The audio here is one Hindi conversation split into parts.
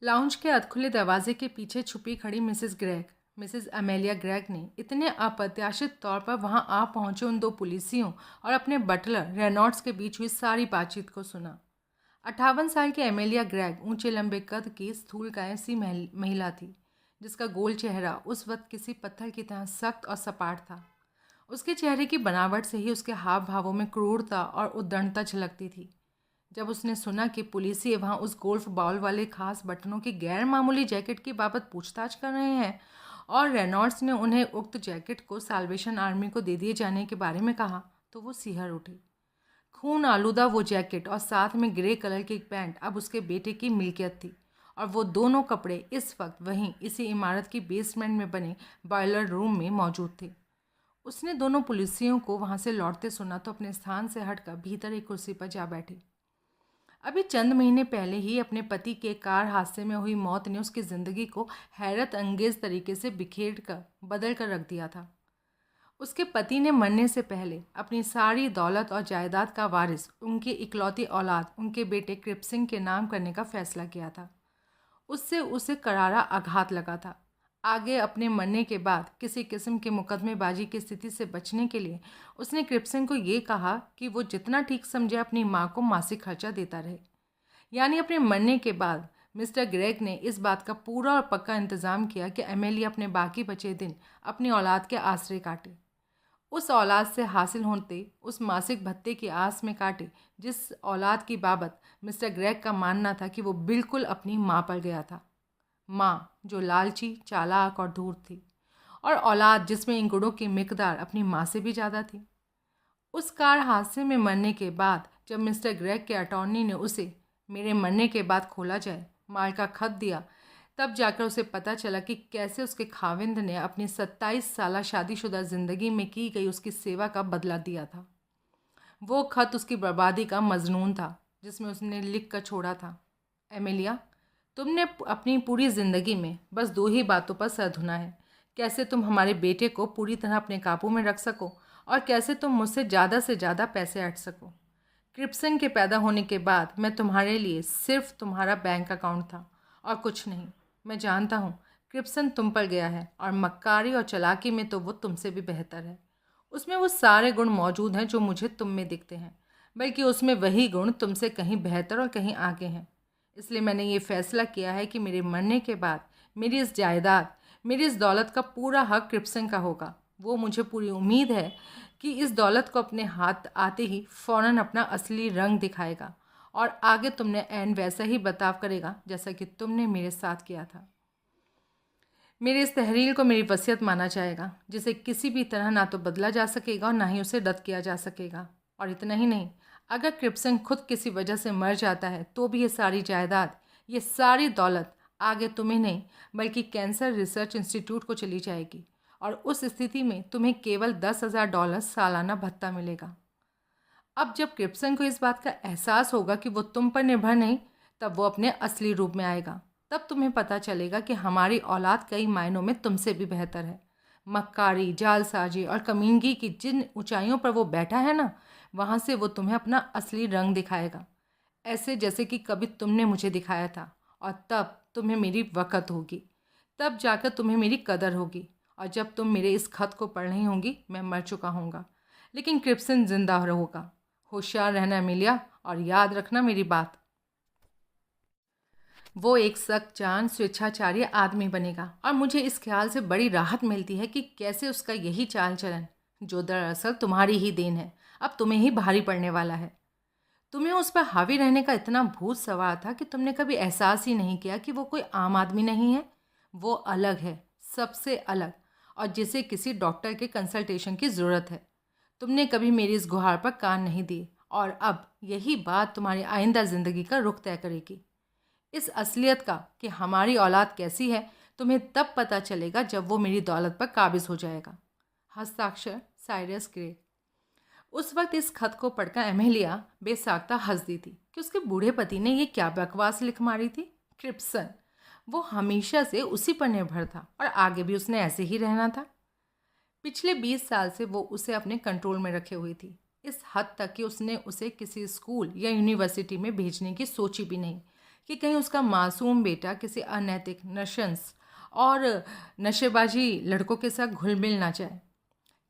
लाउंज के अधखुले दरवाजे के पीछे छुपी खड़ी मिसेस अमेलिया ग्रेग ने इतने अप्रत्याशित तौर पर वहां आ पहुंचे उन दो पुलिसियों और अपने बटलर रेनॉल्ड्स के बीच हुई सारी बातचीत को सुना। 58 साल की एमेलिया ग्रेग ऊंचे लंबे कद की स्थूलकाय सी महिला थी, जिसका गोल चेहरा उस वक्त किसी पत्थर की तरह सख्त और सपाट था। उसके चेहरे की बनावट से ही उसके हाव भावों में क्रूरता और उद्दंडता झलकती थी। जब उसने सुना कि पुलिसिए वहां उस गोल्फ बॉल वाले खास बटनों की गैर मामूली जैकेट की बाबत पूछताछ कर रहे हैं और रेनॉल्ड्स ने उन्हें उक्त जैकेट को साल्वेशन आर्मी को दे दिए जाने के बारे में कहा, तो वो सिहर उठी। खून आलूदा वो जैकेट और साथ में ग्रे कलर की पैंट अब उसके बेटे की मिल्कियत थी, और वो दोनों कपड़े इस वक्त वहीं इसी इमारत की बेसमेंट में बने बॉयलर रूम में मौजूद थे। उसने दोनों पुलिसियों को वहां से लौटते सुना तो अपने स्थान से हटकर भीतर एक कुर्सी पर जा बैठी। अभी चंद महीने पहले ही अपने पति के कार हादसे में हुई मौत ने उसकी ज़िंदगी को हैरत अंगेज तरीके से बिखेर कर बदल कर रख दिया था। उसके पति ने मरने से पहले अपनी सारी दौलत और जायदाद का वारिस, उनकी इकलौती औलाद, उनके बेटे कृप सिंह के नाम करने का फैसला किया था। उससे उसे करारा आघात लगा था। आगे अपने मरने के बाद किसी किस्म के मुकदमेबाजी की स्थिति से बचने के लिए उसने कृप सिंह को ये कहा कि वो जितना ठीक समझे अपनी माँ को मासिक खर्चा देता रहे। यानी अपने मरने के बाद मिस्टर ग्रेग ने इस बात का पूरा और पक्का इंतज़ाम किया कि एमेलिया अपने बाकी बचे दिन अपनी औलाद के आसरे काटे, उस औलाद से हासिल होते उस मासिक भत्ते की आस में काटे जिस औलाद की बाबत मिस्टर ग्रेग का मानना था कि वो बिल्कुल अपनी माँ पर गया था। माँ जो लालची, चालाक और धूर्त थी, और औलाद जिसमें इन गुणों की मिकदार अपनी माँ से भी ज़्यादा थी। उस कार हादसे में मरने के बाद जब मिस्टर ग्रेग के अटॉर्नी ने उसे मेरे मरने के बाद खोला जाए माल का खत दिया, तब जाकर उसे पता चला कि कैसे उसके खाविंद ने अपनी 27 साला शादीशुदा ज़िंदगी में की गई उसकी सेवा का बदला दिया था। वो खत उसकी बर्बादी का मजनून था, जिसमें उसने लिख कर छोड़ा था, एमेलिया, तुमने अपनी पूरी ज़िंदगी में बस दो ही बातों पर सर धुना है, कैसे तुम हमारे बेटे को पूरी तरह अपने काबू में रख सको और कैसे तुम मुझसे ज़्यादा से ज़्यादा पैसे ऐंठ सको। कृप सिंह के पैदा होने के बाद मैं तुम्हारे लिए सिर्फ तुम्हारा बैंक अकाउंट था और कुछ नहीं। मैं जानता हूँ कृप सिंह तुम पर गया है, और मक्कारी और चालाकी में तो वो तुमसे भी बेहतर है। उसमें वो सारे गुण मौजूद हैं जो मुझे तुम में दिखते हैं, बल्कि उसमें वही गुण तुमसे कहीं बेहतर और कहीं आगे हैं। इसलिए मैंने ये फैसला किया है कि मेरे मरने के बाद मेरी इस जायदाद, मेरी इस दौलत का पूरा हक कृप सिंह का होगा। वो मुझे पूरी उम्मीद है कि इस दौलत को अपने हाथ आते ही फ़ौरन अपना असली रंग दिखाएगा और आगे तुमने ऐन वैसा ही बर्ताव करेगा जैसा कि तुमने मेरे साथ किया था। मेरे इस तहरीर को मेरी वसीयत माना जाएगा, जिसे किसी भी तरह ना तो बदला जा सकेगा और ना ही उसे रद्द किया जा सकेगा। और इतना ही नहीं, अगर कृप सिंह खुद किसी वजह से मर जाता है तो भी ये सारी जायदाद, ये सारी दौलत आगे तुम्हें नहीं बल्कि कैंसर रिसर्च इंस्टीट्यूट को चली जाएगी, और उस स्थिति में तुम्हें केवल $10,000 सालाना भत्ता मिलेगा। अब जब कृप सिंह को इस बात का एहसास होगा कि वो तुम पर निर्भर नहीं, तब वो अपने असली रूप में आएगा। तब तुम्हें पता चलेगा कि हमारी औलाद कई मायनों में तुमसे भी बेहतर है। मक्कारी, जालसाजी और कमीनगी की जिन ऊंचाइयों पर वो बैठा है ना, वहाँ से वो तुम्हें अपना असली रंग दिखाएगा, ऐसे जैसे कि कभी तुमने मुझे दिखाया था। और तब तुम्हें मेरी वक़्त होगी, तब जाकर तुम्हें मेरी कदर होगी। और जब तुम मेरे इस खत को पढ़ रही होंगी, मैं मर चुका होऊंगा, लेकिन कृप सिंह जिंदा रहोगा। होशियार रहना एमिलिया, और याद रखना मेरी बात, वो एक सख्त जान स्वेच्छाचारी आदमी बनेगा। और मुझे इस ख्याल से बड़ी राहत मिलती है कि कैसे उसका यही चाल चलन, जो दरअसल तुम्हारी ही देन है, अब तुम्हें ही भारी पड़ने वाला है। तुम्हें उस पर हावी रहने का इतना भूत सवार था कि तुमने कभी एहसास ही नहीं किया कि वो कोई आम आदमी नहीं है। वो अलग है, सबसे अलग, और जिसे किसी डॉक्टर के कंसल्टेशन की ज़रूरत है। तुमने कभी मेरी इस गुहार पर कान नहीं दिए, और अब यही बात तुम्हारी आइंदा ज़िंदगी का रुख तय करेगी। इस असलियत का कि हमारी औलाद कैसी है तुम्हें तब पता चलेगा जब वो मेरी दौलत पर काबिज हो जाएगा। हस्ताक्षर साइरस ग्रे। उस वक्त इस खत को पढ़कर एमेलिया बेसाख्ता हंस दी थी कि उसके बूढ़े पति ने ये क्या बकवास लिख मारी थी। कृप सिंह, वो हमेशा से उसी पर निर्भर था और आगे भी उसने ऐसे ही रहना था। पिछले 20 साल से वो उसे अपने कंट्रोल में रखे हुई थी, इस हद तक कि उसने उसे किसी स्कूल या यूनिवर्सिटी में भेजने की सोची भी नहीं, कि कहीं उसका मासूम बेटा किसी अनैतिक नशंस और नशेबाजी लड़कों के साथ घुल मिल ना जाए।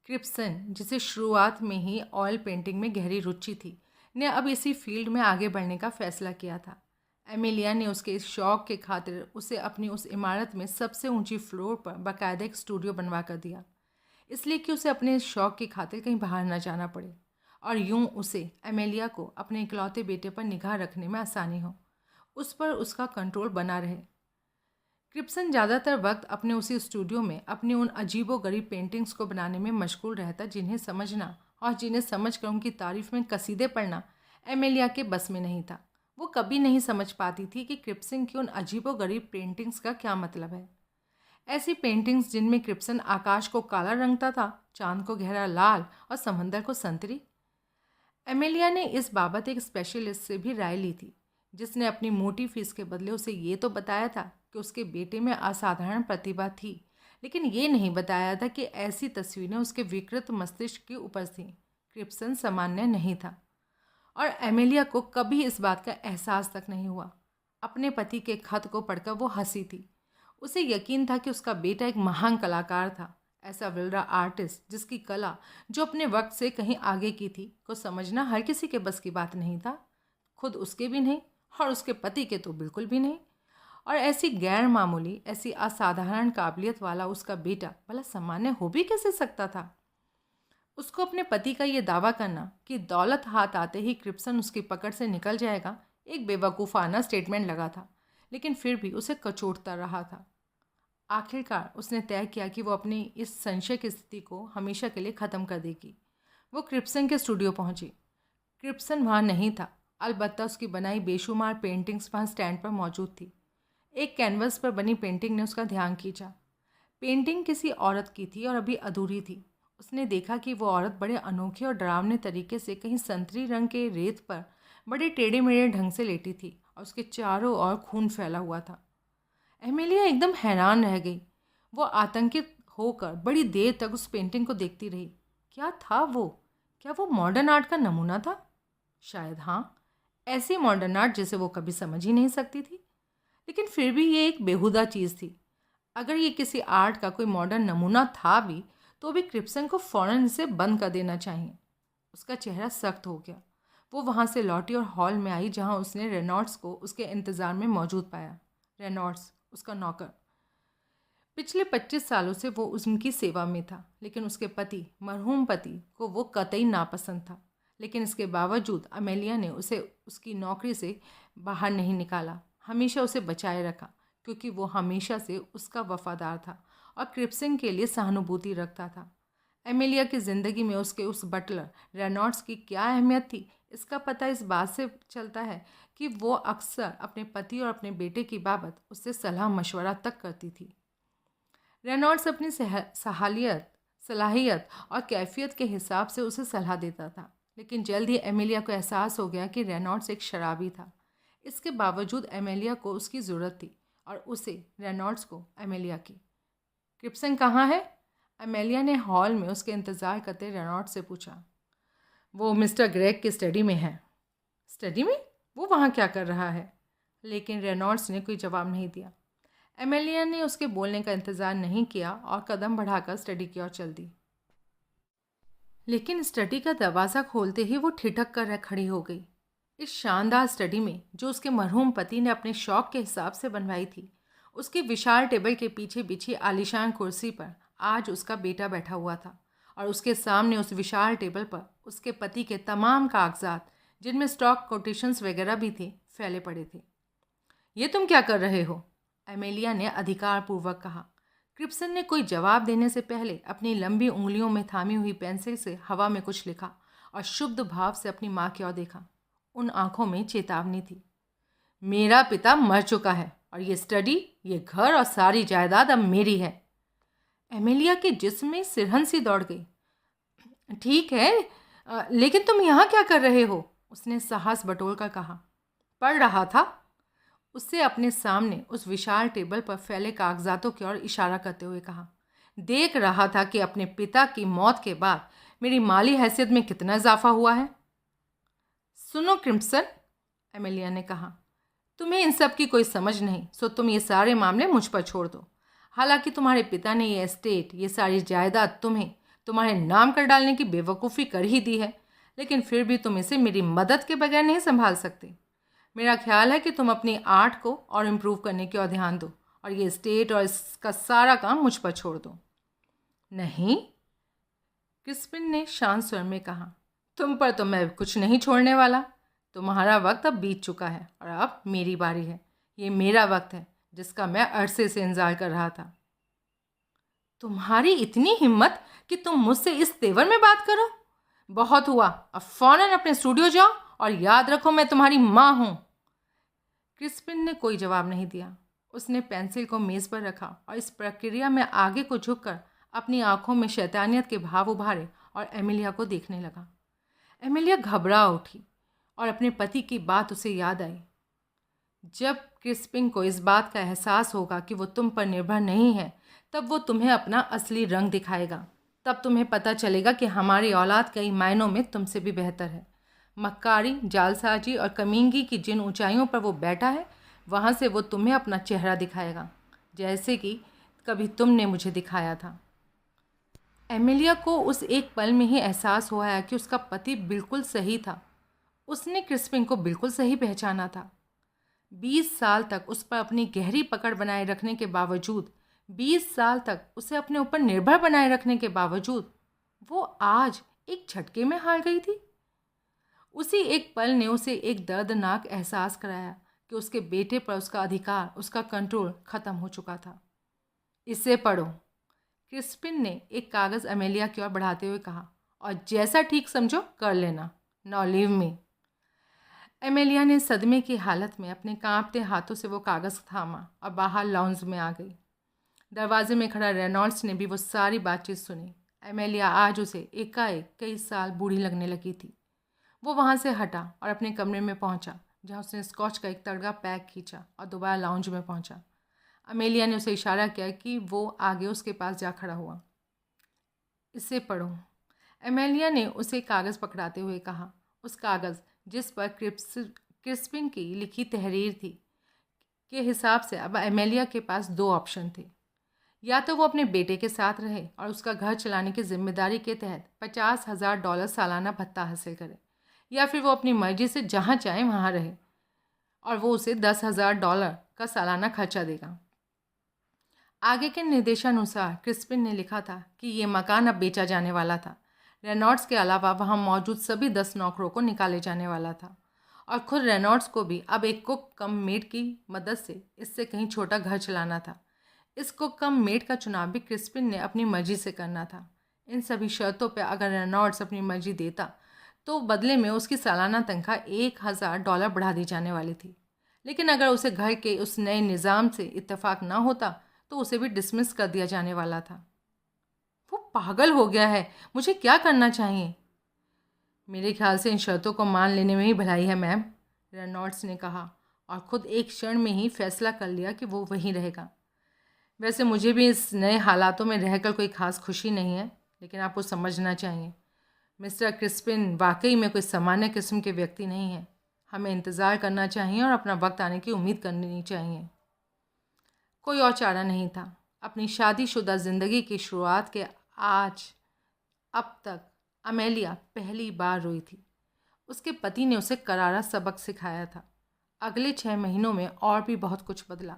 क्रिप्सन, जिसे शुरुआत में ही ऑयल पेंटिंग में गहरी रुचि थी, ने अब इसी फील्ड में आगे बढ़ने का फैसला किया था। एमिलिया ने उसके इस शौक के खातिर उसे अपनी उस इमारत में सबसे ऊंची फ्लोर पर बाकायदा एक स्टूडियो बनवा कर दिया, इसलिए कि उसे अपने इस शौक की खातिर कहीं बाहर न जाना पड़े और यूं उसे एमेलिया को अपने इकलौते बेटे पर निगाह रखने में आसानी हो, उस पर उसका कंट्रोल बना रहे। क्रिप्सन ज़्यादातर वक्त अपने उसी स्टूडियो में अपनी उन अजीबोगरीब पेंटिंग्स को बनाने में मशगूल रहता, जिन्हें समझना और जिन्हें समझकर उनकी तारीफ में कसीदे पढ़ना एमेलिया के बस में नहीं था। वो कभी नहीं समझ पाती थी कि क्रिप्सन की उन अजीबोगरीब पेंटिंग्स का क्या मतलब है। ऐसी पेंटिंग्स जिनमें क्रिप्सन आकाश को काला रंगता था, चांद को गहरा लाल और समंदर को संतरी। एमेलिया ने इस बाबत एक स्पेशलिस्ट से भी राय ली थी, जिसने अपनी मोटी फीस के बदले उसे ये तो बताया था कि उसके बेटे में असाधारण प्रतिभा थी, लेकिन ये नहीं बताया था कि ऐसी तस्वीरें उसके विकृत मस्तिष्क की उपज थीं। क्रिप्सन सामान्य नहीं था और एमेलिया को कभी इस बात का एहसास तक नहीं हुआ। अपने पति के खत को पढ़कर वो हंसी थी। उसे यकीन था कि उसका बेटा एक महान कलाकार था, ऐसा विरला आर्टिस्ट जिसकी कला, जो अपने वक्त से कहीं आगे की थी, को समझना हर किसी के बस की बात नहीं था, खुद उसके भी नहीं और उसके पति के तो बिल्कुल भी नहीं। और ऐसी गैर मामूली, ऐसी असाधारण काबिलियत वाला उसका बेटा भला सामान्य हो भी कैसे सकता था। उसको अपने पति का ये दावा करना कि दौलत हाथ आते ही क्रिप्सन उसकी पकड़ से निकल जाएगा एक बेवकूफ़ाना स्टेटमेंट लगा था, लेकिन फिर भी उसे कचोटता रहा था। आखिरकार उसने तय किया कि वो अपनी इस संशय की स्थिति को हमेशा के लिए ख़त्म कर देगी। वो क्रिप्सन के स्टूडियो पहुंची। क्रिप्सन वहाँ नहीं था, अलबत्ता उसकी बनाई बेशुमार पेंटिंग्स वहाँ स्टैंड पर मौजूद थी। एक कैनवस पर बनी पेंटिंग ने उसका ध्यान खींचा। पेंटिंग किसी औरत की थी और अभी अधूरी थी। उसने देखा कि वो औरत बड़े अनोखे और डरावने तरीके से कहीं संतरी रंग के रेत पर बड़े टेढ़े मेढ़े ढंग से लेटी थी और उसके चारों ओर खून फैला हुआ था। एमिलिया एकदम हैरान रह गई। वो आतंकित होकर बड़ी देर तक उस पेंटिंग को देखती रही। क्या था वो? क्या वो मॉडर्न आर्ट का नमूना था? शायद हाँ, ऐसी मॉडर्न आर्ट जिसे वो कभी समझ ही नहीं सकती थी। लेकिन फिर भी ये एक बेहुदा चीज़ थी। अगर ये किसी आर्ट का कोई मॉडर्न नमूना था भी, तो भी क्रिप्सन को फ़ौरन इसे बंद कर देना चाहिए। उसका चेहरा सख्त हो गया। वो वहाँ से लौटी और हॉल में आई, जहाँ उसने रेनॉल्ड्स को उसके इंतज़ार में मौजूद पाया। रेनॉल्ड्स, उसका नौकर। पिछले 25 सालों से वो उनकी सेवा में था, लेकिन उसके पति, मरहूम पति, को वो कतई नापसंद था। लेकिन इसके बावजूद अमेलिया ने उसे उसकी नौकरी से बाहर नहीं निकाला, हमेशा उसे बचाए रखा, क्योंकि वो हमेशा से उसका वफादार था और क्रिप्सन के लिए सहानुभूति रखता था। एमिलिया की ज़िंदगी में उसके उस बटलर रेनॉल्ड्स की क्या अहमियत थी, इसका पता इस बात से चलता है कि वो अक्सर अपने पति और अपने बेटे की बाबत उससे सलाह मशवरा तक करती थी। रेनॉल्ड्स अपनी सलाहियत और कैफियत के हिसाब से उसे सलाह देता था, लेकिन जल्द ही एमिलिया को एहसास हो गया कि रेनॉल्ड्स एक शराबी था। इसके बावजूद एमिलिया को उसकी ज़रूरत थी और उसे रेनॉल्ड्स को एमिलिया की। क्रिप्सन कहाँ है? एमिलिया ने हॉल में उसके इंतज़ार करते रेनॉल्ड्स से पूछा। वो मिस्टर ग्रेग की स्टडी में है। स्टडी में? वो वहाँ क्या कर रहा है? लेकिन रेनॉल्ड्स ने कोई जवाब नहीं दिया। एमिलिया ने उसके बोलने का इंतज़ार नहीं किया और कदम बढ़ाकर स्टडी की ओर चल दी। लेकिन स्टडी का दरवाज़ा खोलते ही वो ठिठक कर खड़ी हो गई। इस शानदार स्टडी में, जो उसके मरहूम पति ने अपने शौक के हिसाब से बनवाई थी, उसकी विशाल टेबल के पीछे बिछी आलीशान कुर्सी पर आज उसका बेटा बैठा हुआ था और उसके सामने उस विशाल टेबल पर उसके पति के तमाम कागजात, जिनमें स्टॉक कोटेशंस वगैरह भी थे, फैले पड़े थे। ये तुम क्या कर रहे हो? एमिलिया ने अधिकारपूर्वक कहा। क्रिप्सन ने कोई जवाब देने से पहले अपनी लंबी उंगलियों में थामी हुई पेंसिल से हवा में कुछ लिखा और शुद्ध भाव से अपनी माँ की ओर देखा। उन आंखों में चेतावनी थी। मेरा पिता मर चुका है और ये स्टडी, ये घर और सारी जायदाद अब मेरी है। एमिलिया के जिस्म में सिरहन सी दौड़ गई। ठीक है, लेकिन तुम यहाँ क्या कर रहे हो? उसने साहस बटोर कर कहा। पढ़ रहा था। उससे अपने सामने उस विशाल टेबल पर फैले कागजातों की ओर इशारा करते हुए कहा। देख रहा था कि अपने पिता की मौत के बाद मेरी माली हैसियत में कितना इजाफा हुआ है। सुनो क्रिप्सन, एमिलिया ने कहा, तुम्हें इन सब की कोई समझ नहीं, सो तुम ये सारे मामले मुझ पर छोड़ दो। हालांकि तुम्हारे पिता ने ये एस्टेट, ये सारी जायदाद तुम्हें तुम्हारे नाम कर डालने की बेवकूफ़ी कर ही दी है, लेकिन फिर भी तुम इसे मेरी मदद के बगैर नहीं संभाल सकते। मेरा ख्याल है कि तुम अपनी आर्ट को और इम्प्रूव करने की ओर ध्यान दो और ये स्टेट और इसका सारा काम मुझ पर छोड़ दो। नहीं, क्रिस्पिन ने शांत स्वर में कहा, तुम पर तो मैं कुछ नहीं छोड़ने वाला। तुम्हारा वक्त अब बीत चुका है और अब मेरी बारी है। ये मेरा वक्त है जिसका मैं अरसे से इंतजार कर रहा था। तुम्हारी इतनी हिम्मत कि तुम मुझसे इस तेवर में बात करो? बहुत हुआ, अब फौरन अपने स्टूडियो जाओ और याद रखो मैं तुम्हारी माँ हूँ। क्रिस्पिन ने कोई जवाब नहीं दिया। उसने पेंसिल को मेज़ पर रखा और इस प्रक्रिया में आगे को झुककर अपनी आंखों में शैतानियत के भाव उभारे और एमिलिया को देखने लगा। एमिलिया घबरा उठी और अपने पति की बात उसे याद आई। जब क्रिस्पिन को इस बात का एहसास होगा कि वो तुम पर निर्भर नहीं है, तब वो तुम्हें अपना असली रंग दिखाएगा। तब तुम्हें पता चलेगा कि हमारी औलाद कई मायनों में तुमसे भी बेहतर है। मक्कारी, जालसाजी और कमींगी की जिन ऊंचाइयों पर वो बैठा है, वहाँ से वो तुम्हें अपना चेहरा दिखाएगा, जैसे कि कभी तुमने मुझे दिखाया था। एमिलिया को उस एक पल में ही एहसास हुआ है कि उसका पति बिल्कुल सही था। उसने क्रिस्पिन को बिल्कुल सही पहचाना था। 20 साल तक उस पर अपनी गहरी पकड़ बनाए रखने के बावजूद, 20 साल तक उसे अपने ऊपर निर्भर बनाए रखने के बावजूद, वो आज एक झटके में हार गई थी। उसी एक पल ने उसे एक दर्दनाक एहसास कराया कि उसके बेटे पर उसका अधिकार, उसका कंट्रोल खत्म हो चुका था। इसे पढ़ो, क्रिस्पिन ने एक कागज़ अमेलिया की ओर बढ़ाते हुए कहा, और जैसा ठीक समझो कर लेना। Now leave me. एमेलिया ने सदमे की हालत में अपने कांपते हाथों से वो कागज़ थामा और बाहर लाउंज में आ गई। दरवाजे में खड़ा रेनॉल्ड्स ने भी वो सारी बातचीत सुनी। एमेलिया आज उसे एकाएक कई साल बूढ़ी लगने लगी थी। वो वहाँ से हटा और अपने कमरे में पहुँचा, जहाँ उसने स्कॉच का एक तड़का पैक खींचा और दोबारा लाउंज में पहुँचा। अमेलिया ने उसे इशारा किया कि वो आगे उसके पास जा खड़ा हुआ। इसे पढ़ो, एमेलिया ने उसे कागज़ पकड़ाते हुए कहा। उस कागज़ जिस पर क्रिस्पिन की लिखी तहरीर थी के हिसाब से अब एमेलिया के पास 2 ऑप्शन थे। या तो वो अपने बेटे के साथ रहे और उसका घर चलाने की जिम्मेदारी के तहत $50,000 सालाना भत्ता हासिल करे, या फिर वो अपनी मर्जी से जहाँ चाहे वहाँ रहे और वो उसे $10,000 का सालाना खर्चा देगा। आगे के निर्देशानुसार क्रिस्पिन ने लिखा था कि ये मकान अब बेचा जाने वाला था। रेनॉल्ड्स के अलावा वहाँ मौजूद सभी 10 नौकरों को निकाले जाने वाला था और खुद रेनॉल्ड्स को भी अब एक कुक कम मेड की मदद से इससे कहीं छोटा घर चलाना था। इस कुक कम मेड का चुनाव भी क्रिस्पिन ने अपनी मर्जी से करना था। इन सभी शर्तों पर अगर रेनॉल्ड्स अपनी मर्जी देता तो बदले में उसकी सालाना तनख्वाह $1,000 बढ़ा दी जाने वाली थी। लेकिन अगर उसे घर के उस नए निज़ाम से इत्तेफाक ना होता तो उसे भी डिसमिस कर दिया जाने वाला था। वो पागल हो गया है। मुझे क्या करना चाहिए? मेरे ख्याल से इन शर्तों को मान लेने में ही भलाई है मैम, रेनॉल्ड्स ने कहा और ख़ुद एक क्षण में ही फैसला कर लिया कि वो वहीं रहेगा। वैसे मुझे भी इस नए हालातों में रहकर कोई ख़ास खुशी नहीं है, लेकिन आपको समझना चाहिए मिस्टर क्रिस्पिन वाकई में कोई सामान्य किस्म के व्यक्ति नहीं है। हमें इंतज़ार करना चाहिए और अपना वक्त आने की उम्मीद करनी चाहिए। कोई और चारा नहीं था। अपनी शादीशुदा ज़िंदगी की शुरुआत के अब तक अमेलिया पहली बार रोई थी। उसके पति ने उसे करारा सबक सिखाया था। अगले 6 महीनों में और भी बहुत कुछ बदला।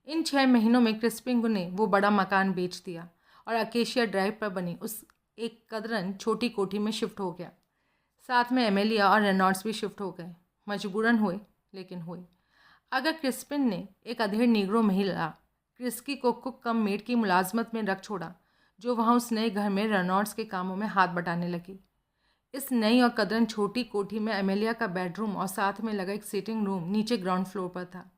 इन 6 महीनों में क्रिस्पिन ने वो बड़ा मकान बेच दिया और अकेशिया ड्राइव पर बनी उस एक कदरन छोटी कोठी में शिफ्ट हो गया। साथ में एमेलिया और रेनॉल्ड्स भी शिफ्ट हो गए। मजबूरन हुए, लेकिन हुए। अगर क्रिस्पिन ने एक अधेड़ नीग्रो महिला क्रिस्की को कुक कम मेड की मुलाजमत में रख छोड़ा, जो वहाँ उस नए घर में रेनॉल्ड्स के कामों में हाथ बटाने लगी। इस नई और कदरन छोटी कोठी में एमेलिया का बेडरूम और साथ में लगा एक सिटिंग रूम नीचे ग्राउंड फ्लोर पर था।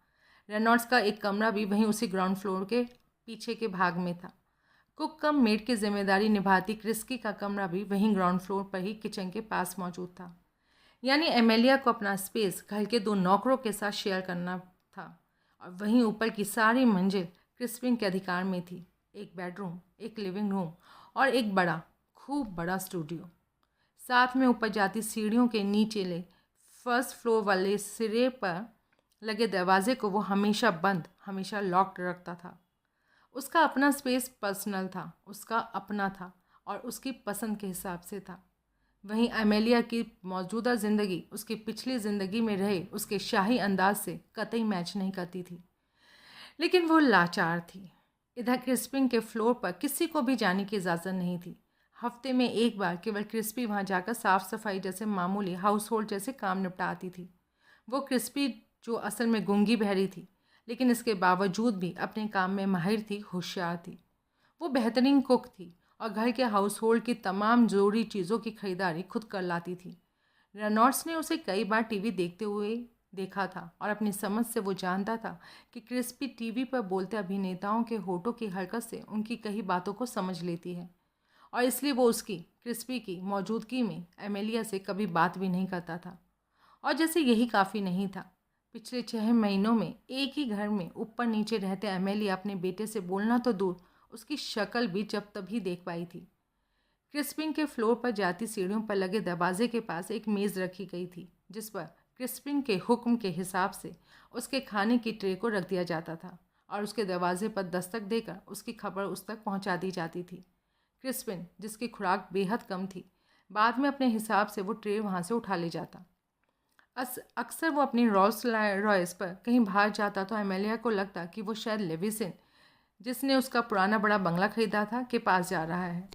रेनॉल्ड्स का एक कमरा भी वहीं उसी ग्राउंड फ्लोर के पीछे के भाग में था। कुक कम मेड की जिम्मेदारी निभाती क्रिस्की का कमरा भी वहीं ग्राउंड फ्लोर पर ही किचन के पास मौजूद था। यानी एमेलिया को अपना स्पेस घर के 2 नौकरों के साथ शेयर करना था और वहीं ऊपर की सारी मंजिल क्रिस्पिन के अधिकार में थी। एक बेडरूम, एक लिविंग रूम और एक बड़ा, खूब बड़ा स्टूडियो। साथ में ऊपर जाती सीढ़ियों के नीचेले फर्स्ट फ्लोर वाले सिरे पर लगे दरवाजे को वो हमेशा बंद, हमेशा लॉक्ड रखता था। उसका अपना स्पेस पर्सनल था, उसका अपना था और उसकी पसंद के हिसाब से था। वहीं एमेलिया की मौजूदा ज़िंदगी उसकी पिछली ज़िंदगी में रहे उसके शाही अंदाज से कतई मैच नहीं करती थी। लेकिन वो लाचार थी। इधर क्रिस्पिन के फ्लोर पर किसी को भी जाने की इजाज़त नहीं थी। हफ्ते में एक बार केवल क्रिस्पी वहाँ जाकर साफ़ सफाई जैसे मामूली हाउस होल्ड जैसे काम निपटा आती थी। वो क्रिस्पी जो असल में गूंगी बहरी थी, लेकिन इसके बावजूद भी अपने काम में माहिर थी, होशियार थी। वो बेहतरीन कुक थी और घर के हाउस होल्ड की तमाम ज़रूरी चीज़ों की खरीदारी खुद कर लाती थी। रेनॉल्ड्स ने उसे कई बार टीवी देखते हुए देखा था और अपनी समझ से वो जानता था कि क्रिस्पी टीवी पर बोलते अभिनेताओं के होठों की हरकत से उनकी कई बातों को समझ लेती है, और इसलिए वो उसकी क्रिस्पी की मौजूदगी में एमेलिया से कभी बात भी नहीं करता था। और जैसे यही काफ़ी नहीं था, पिछले 6 महीनों में एक ही घर में ऊपर नीचे रहते एमेलिया अपने बेटे से बोलना तो दूर, उसकी शक्ल भी जब तभी देख पाई थी। क्रिस्पिन के फ्लोर पर जाती सीढ़ियों पर लगे दरवाजे के पास एक मेज़ रखी गई थी, जिस पर क्रिस्पिन के हुक्म के हिसाब से उसके खाने की ट्रे को रख दिया जाता था और उसके दरवाजे पर दस्तक देकर उसकी खबर उस तक पहुंचा दी जाती थी। क्रिस्पिन, जिसकी खुराक बेहद कम थी, बाद में अपने हिसाब से वो ट्रे वहाँ से उठा ले जाता। अक्सर वो अपनी रोल्स रॉयस पर कहीं बाहर जाता तो एमेलिया को लगता कि वो शायद लेविसन, जिसने उसका पुराना बड़ा बंगला खरीदा था, के पास जा रहा है।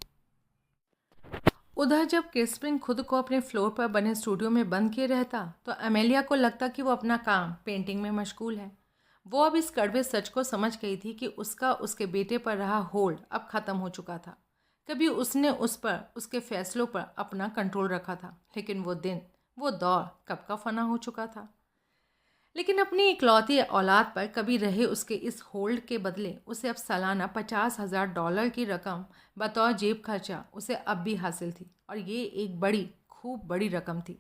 उधर जब क्रिस्पिन खुद को अपने फ्लोर पर बने स्टूडियो में बंद किए रहता तो एमेलिया को लगता कि वो अपना काम पेंटिंग में मशगूल है। वो अब इस कड़वे सच को समझ गई थी कि उसका उसके बेटे पर रहा होल्ड अब ख़त्म हो चुका था। कभी उसने उस पर, उसके फैसलों पर अपना कंट्रोल रखा था, लेकिन वो दिन, वो दौर कब का फना हो चुका था। लेकिन अपनी इकलौती औलाद पर कभी रहे उसके इस होल्ड के बदले उसे अब सालाना $50,000 की रकम बतौर जेब खर्चा उसे अब भी हासिल थी, और ये एक बड़ी, खूब बड़ी रकम थी।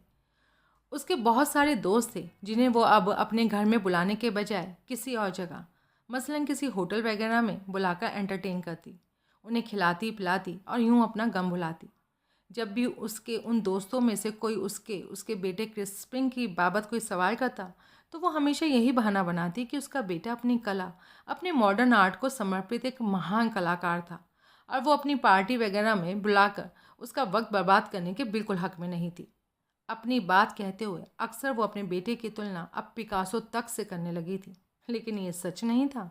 उसके बहुत सारे दोस्त थे जिन्हें वो अब अपने घर में बुलाने के बजाय किसी और जगह, मसलन किसी होटल वगैरह में बुलाकर एंटरटेन करती, उन्हें खिलाती पिलाती और यूं अपना गम भुलाती। जब भी उसके उन दोस्तों में से कोई उसके उसके बेटे क्रिस्पिन की बाबत कोई सवाल करता तो वो हमेशा यही बहाना बनाती कि उसका बेटा अपनी कला, अपने मॉडर्न आर्ट को समर्पित एक महान कलाकार था और वो अपनी पार्टी वगैरह में बुलाकर उसका वक्त बर्बाद करने के बिल्कुल हक में नहीं थी। अपनी बात कहते हुए अक्सर वो अपने बेटे की तुलना अब पिकासो तक से करने लगी थी, लेकिन ये सच नहीं था।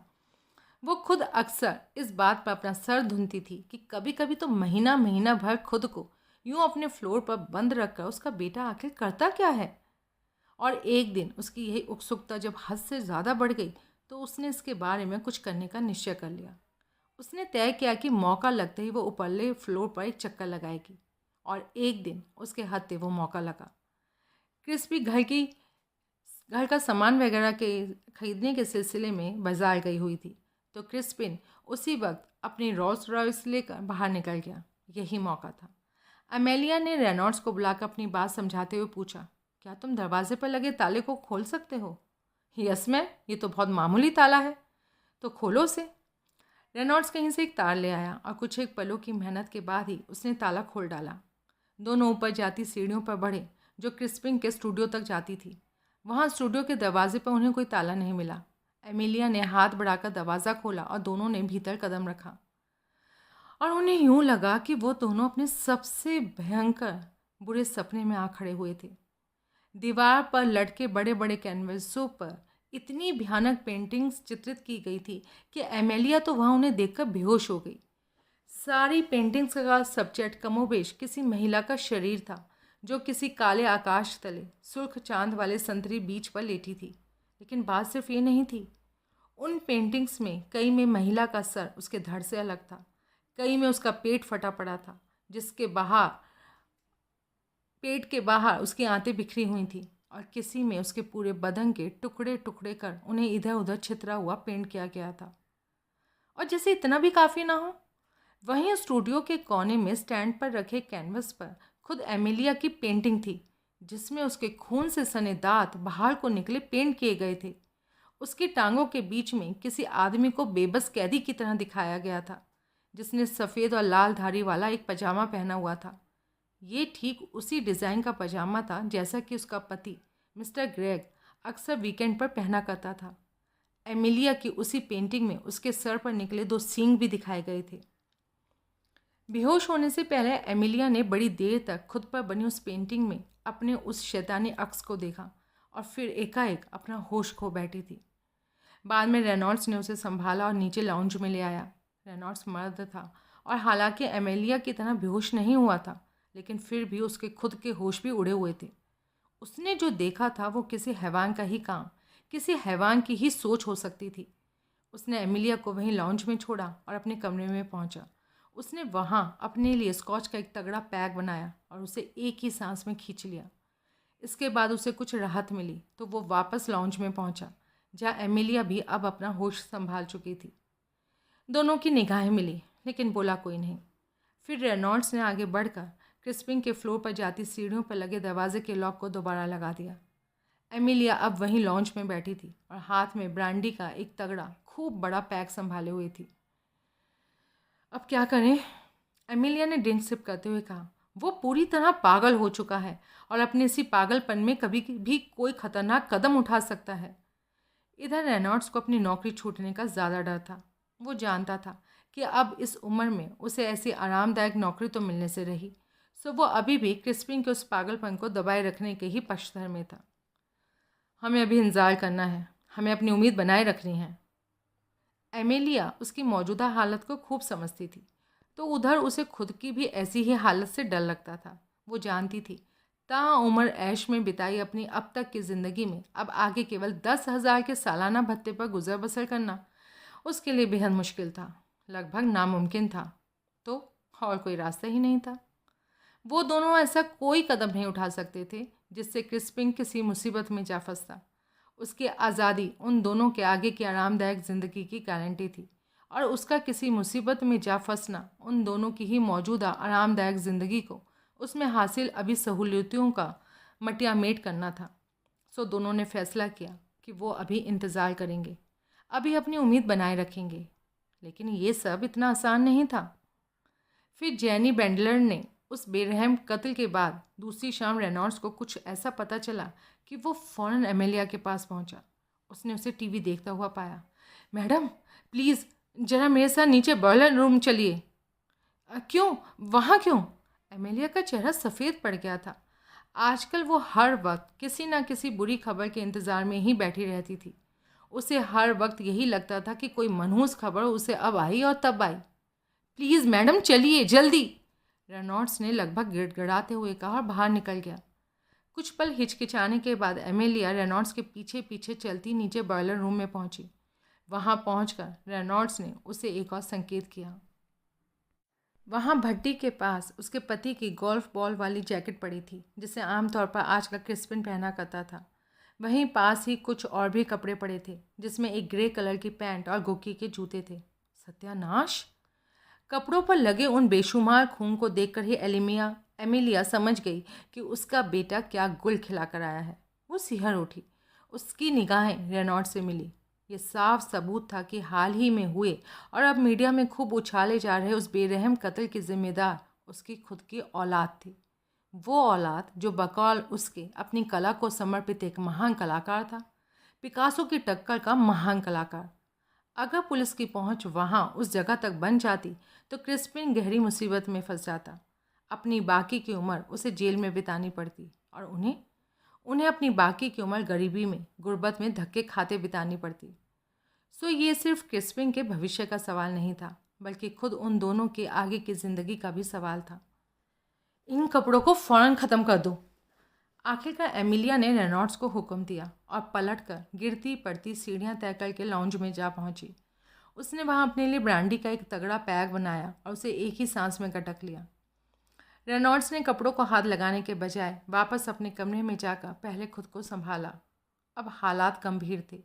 वो खुद अक्सर इस बात पर अपना सर धुनती थी कि कभी कभी तो महीना महीना भर खुद को यूं अपने फ्लोर पर बंद रखकर उसका बेटा आखिर करता क्या है। और एक दिन उसकी यही उत्सुकता जब हद से ज़्यादा बढ़ गई तो उसने इसके बारे में कुछ करने का निश्चय कर लिया। उसने तय किया कि मौका लगते ही वो ऊपरले फ्लोर पर एक चक्कर लगाएगी, और एक दिन उसके हत्थे वो मौका लगा। क्रिस्पी घर का सामान वगैरह के खरीदने के सिलसिले में बाजार गई हुई थी, तो क्रिस्पिन उसी वक्त अपनी रोल्स रॉयस लेकर बाहर निकल गया। यही मौका था। अमेलिया ने रेनॉल्ड्स को बुलाकर अपनी बात समझाते हुए पूछा, क्या तुम दरवाजे पर लगे ताले को खोल सकते हो? यस मैम, ये तो बहुत मामूली ताला है। तो खोलो उसे। रेनॉल्ड्स कहीं से एक तार ले आया और कुछ एक पलों की मेहनत के बाद ही उसने ताला खोल डाला। दोनों ऊपर जाती सीढ़ियों पर बढ़े जो क्रिस्पिन के स्टूडियो तक जाती थी। वहाँ स्टूडियो के दरवाजे पर उन्हें कोई ताला नहीं मिला। एमिलिया ने हाथ बढ़ाकर दरवाज़ा खोला और दोनों ने भीतर कदम रखा, और उन्हें यूं लगा कि वो दोनों अपने सबसे भयंकर बुरे सपने में आ खड़े हुए थे। दीवार पर लटके बड़े बड़े कैनवसों पर इतनी भयानक पेंटिंग्स चित्रित की गई थी कि एमेलिया तो वहाँ उन्हें देखकर बेहोश हो गई। सारी पेंटिंग्स का सब्जेक्ट कमोबेश किसी महिला का शरीर था जो किसी काले आकाश तले सुर्ख चांद वाले संतरी बीच पर लेटी थी। लेकिन बात सिर्फ ये नहीं थी। उन पेंटिंग्स में कई में महिला का सर उसके धड़ से अलग था, कई में उसका पेट फटा पड़ा था, जिसके बाहर पेट के बाहर उसकी आंतें बिखरी हुई थी, और किसी में उसके पूरे बदन के टुकड़े टुकड़े कर उन्हें इधर उधर छितरा हुआ पेंट किया गया था। और जैसे इतना भी काफ़ी ना हो, वहीं स्टूडियो के कोने में स्टैंड पर रखे कैनवस पर खुद एमिलिया की पेंटिंग थी, जिसमें उसके खून से सने दांत बाहर को निकले पेंट किए गए थे। उसकी टांगों के बीच में किसी आदमी को बेबस कैदी की तरह दिखाया गया था, जिसने सफ़ेद और लाल धारी वाला एक पजामा पहना हुआ था। ये ठीक उसी डिज़ाइन का पजामा था जैसा कि उसका पति मिस्टर ग्रेग अक्सर वीकेंड पर पहना करता था। एमिलिया की उसी पेंटिंग में उसके सर पर निकले 2 सींग भी दिखाए गए थे। बेहोश होने से पहले एमिलिया ने बड़ी देर तक खुद पर बनी उस पेंटिंग में अपने उस शैतानी अक्स को देखा और फिर एकाएक अपना होश खो बैठी थी। बाद में रेनॉल्ड्स ने उसे संभाला और नीचे लाउंज में ले आया। रेनॉल्ड्स मर्द था और हालांकि एमेलिया की तरह बेहोश नहीं हुआ था, लेकिन फिर भी उसके खुद के होश भी उड़े हुए थे। उसने जो देखा था वो किसी हैवान का ही काम, किसी हैवान की ही सोच हो सकती थी। उसने एमिलिया को वहीं लाउंज में छोड़ा और अपने कमरे में पहुंचा। उसने वहां अपने लिए स्कॉच का एक तगड़ा पैक बनाया और उसे एक ही सांस में खींच लिया। इसके बाद उसे कुछ राहत मिली तो वो वापस लाउंज में पहुंचा, जहाँ एमिलिया भी अब अपना होश संभाल चुकी थी। दोनों की निगाहें मिली, लेकिन बोला कोई नहीं। फिर रेनॉल्ड्स ने आगे बढ़कर क्रिस्पिंग के फ्लोर पर जाती सीढ़ियों पर लगे दरवाजे के लॉक को दोबारा लगा दिया। एमिलिया अब वहीं लॉन्च में बैठी थी और हाथ में ब्रांडी का एक तगड़ा खूब बड़ा पैक संभाले हुई थी। अब क्या करें? एमिलिया ने ड्रिंक सिप करते हुए कहा। वो पूरी तरह पागल हो चुका है और अपने इसी पागलपन में कभी भी कोई खतरनाक कदम उठा सकता है। इधर रेनॉल्ड्स को अपनी नौकरी छूटने का ज़्यादा डर था। वो जानता था कि अब इस उम्र में उसे ऐसी आरामदायक नौकरी तो मिलने से रही, सो वो अभी भी क्रिस्पिंग के उस पागलपन को दबाए रखने के ही पक्षधर में था। हमें अभी इंतज़ार करना है, हमें अपनी उम्मीद बनाए रखनी है। एमेलिया उसकी मौजूदा हालत को खूब समझती थी, तो उधर उसे खुद की भी ऐसी ही हालत से डर लगता था। वो जानती थी ताउम्र ऐश में बिताई अपनी अब तक की ज़िंदगी में अब आगे केवल 10,000 के सालाना भत्ते पर गुजर बसर करना उसके लिए बेहद मुश्किल था, लगभग नामुमकिन था। तो और कोई रास्ता ही नहीं था। वो दोनों ऐसा कोई कदम नहीं उठा सकते थे जिससे क्रिस्पिंग किसी मुसीबत में जा फंसता। उसकी आज़ादी उन दोनों के आगे की आरामदायक ज़िंदगी की गारंटी थी और उसका किसी मुसीबत में जा फंसना उन दोनों की ही मौजूदा आरामदायक ज़िंदगी को उसमें हासिल अभी सहूलियतों का मटियामेट करना था। सो दोनों ने फैसला किया कि वो अभी इंतज़ार करेंगे, अभी अपनी उम्मीद बनाए रखेंगे। लेकिन ये सब इतना आसान नहीं था। फिर जैनी बेंडलर ने उस बेरहम कत्ल के बाद दूसरी शाम रेनॉल्ड्स को कुछ ऐसा पता चला कि वो फ़ौरन एमेलिया के पास पहुंचा। उसने उसे टीवी देखता हुआ पाया। मैडम प्लीज़ ज़रा मेरे साथ नीचे बॉयलर रूम चलिए। क्यों? वहाँ क्यों? एमेलिया का चेहरा सफ़ेद पड़ गया था। आजकल वो हर वक्त किसी न किसी बुरी खबर के इंतज़ार में ही बैठी रहती थी। उसे हर वक्त यही लगता था कि कोई मनहूस खबर उसे अब आई और तब आई। प्लीज़ मैडम चलिए जल्दी, रेनॉल्ड्स ने लगभग गिड़गिड़ाते हुए कहा और बाहर निकल गया। कुछ पल हिचकिचाने के बाद एमेलिया रेनॉल्ड्स के पीछे पीछे चलती नीचे बॉयलर रूम में पहुंची। वहां पहुंचकर रेनॉल्ड्स ने उसे एक और संकेत किया। वहां भट्टी के पास उसके पति की गोल्फ बॉल वाली जैकेट पड़ी थी, जिसे आमतौर पर आजकल क्रिस्पिन पहना करता था। वहीं पास ही कुछ और भी कपड़े पड़े थे, जिसमें एक ग्रे कलर की पैंट और गोकी के जूते थे। सत्यानाश! कपड़ों पर लगे उन बेशुमार खून को देखकर ही एमिलिया समझ गई कि उसका बेटा क्या गुल खिलाकर आया है। वो सिहर उठी। उसकी निगाहें रेनॉल्ड्स से मिली। ये साफ सबूत था कि हाल ही में हुए और अब मीडिया में खूब उछाले जा रहे उस बेरहम कत्ल की जिम्मेदार उसकी खुद की औलाद थी। वो औलाद जो बकौल उसके अपनी कला को समर्पित एक महान कलाकार था, पिकासो की टक्कर का महान कलाकार। अगर पुलिस की पहुंच वहां उस जगह तक बन जाती तो क्रिस्पिन गहरी मुसीबत में फंस जाता। अपनी बाकी की उम्र उसे जेल में बितानी पड़ती और उन्हें अपनी बाकी की उम्र गरीबी में, गुर्बत में धक्के खाते बितानी पड़ती। सो ये सिर्फ क्रिस्पिन के भविष्य का सवाल नहीं था, बल्कि खुद उन दोनों के आगे की ज़िंदगी का भी सवाल था। इन कपड़ों को फ़ौरन ख़त्म कर दो। आखिरकार एमिलिया ने रेनॉल्ड्स को हुक्म दिया और पलटकर गिरती पड़ती सीढ़ियां तय करके लाउंज में जा पहुंची। उसने वहां अपने लिए ब्रांडी का एक तगड़ा पैक बनाया और उसे एक ही सांस में गटक लिया। रेनॉल्ड्स ने कपड़ों को हाथ लगाने के बजाय वापस अपने कमरे में जाकर पहले खुद को संभाला। अब हालात गंभीर थे।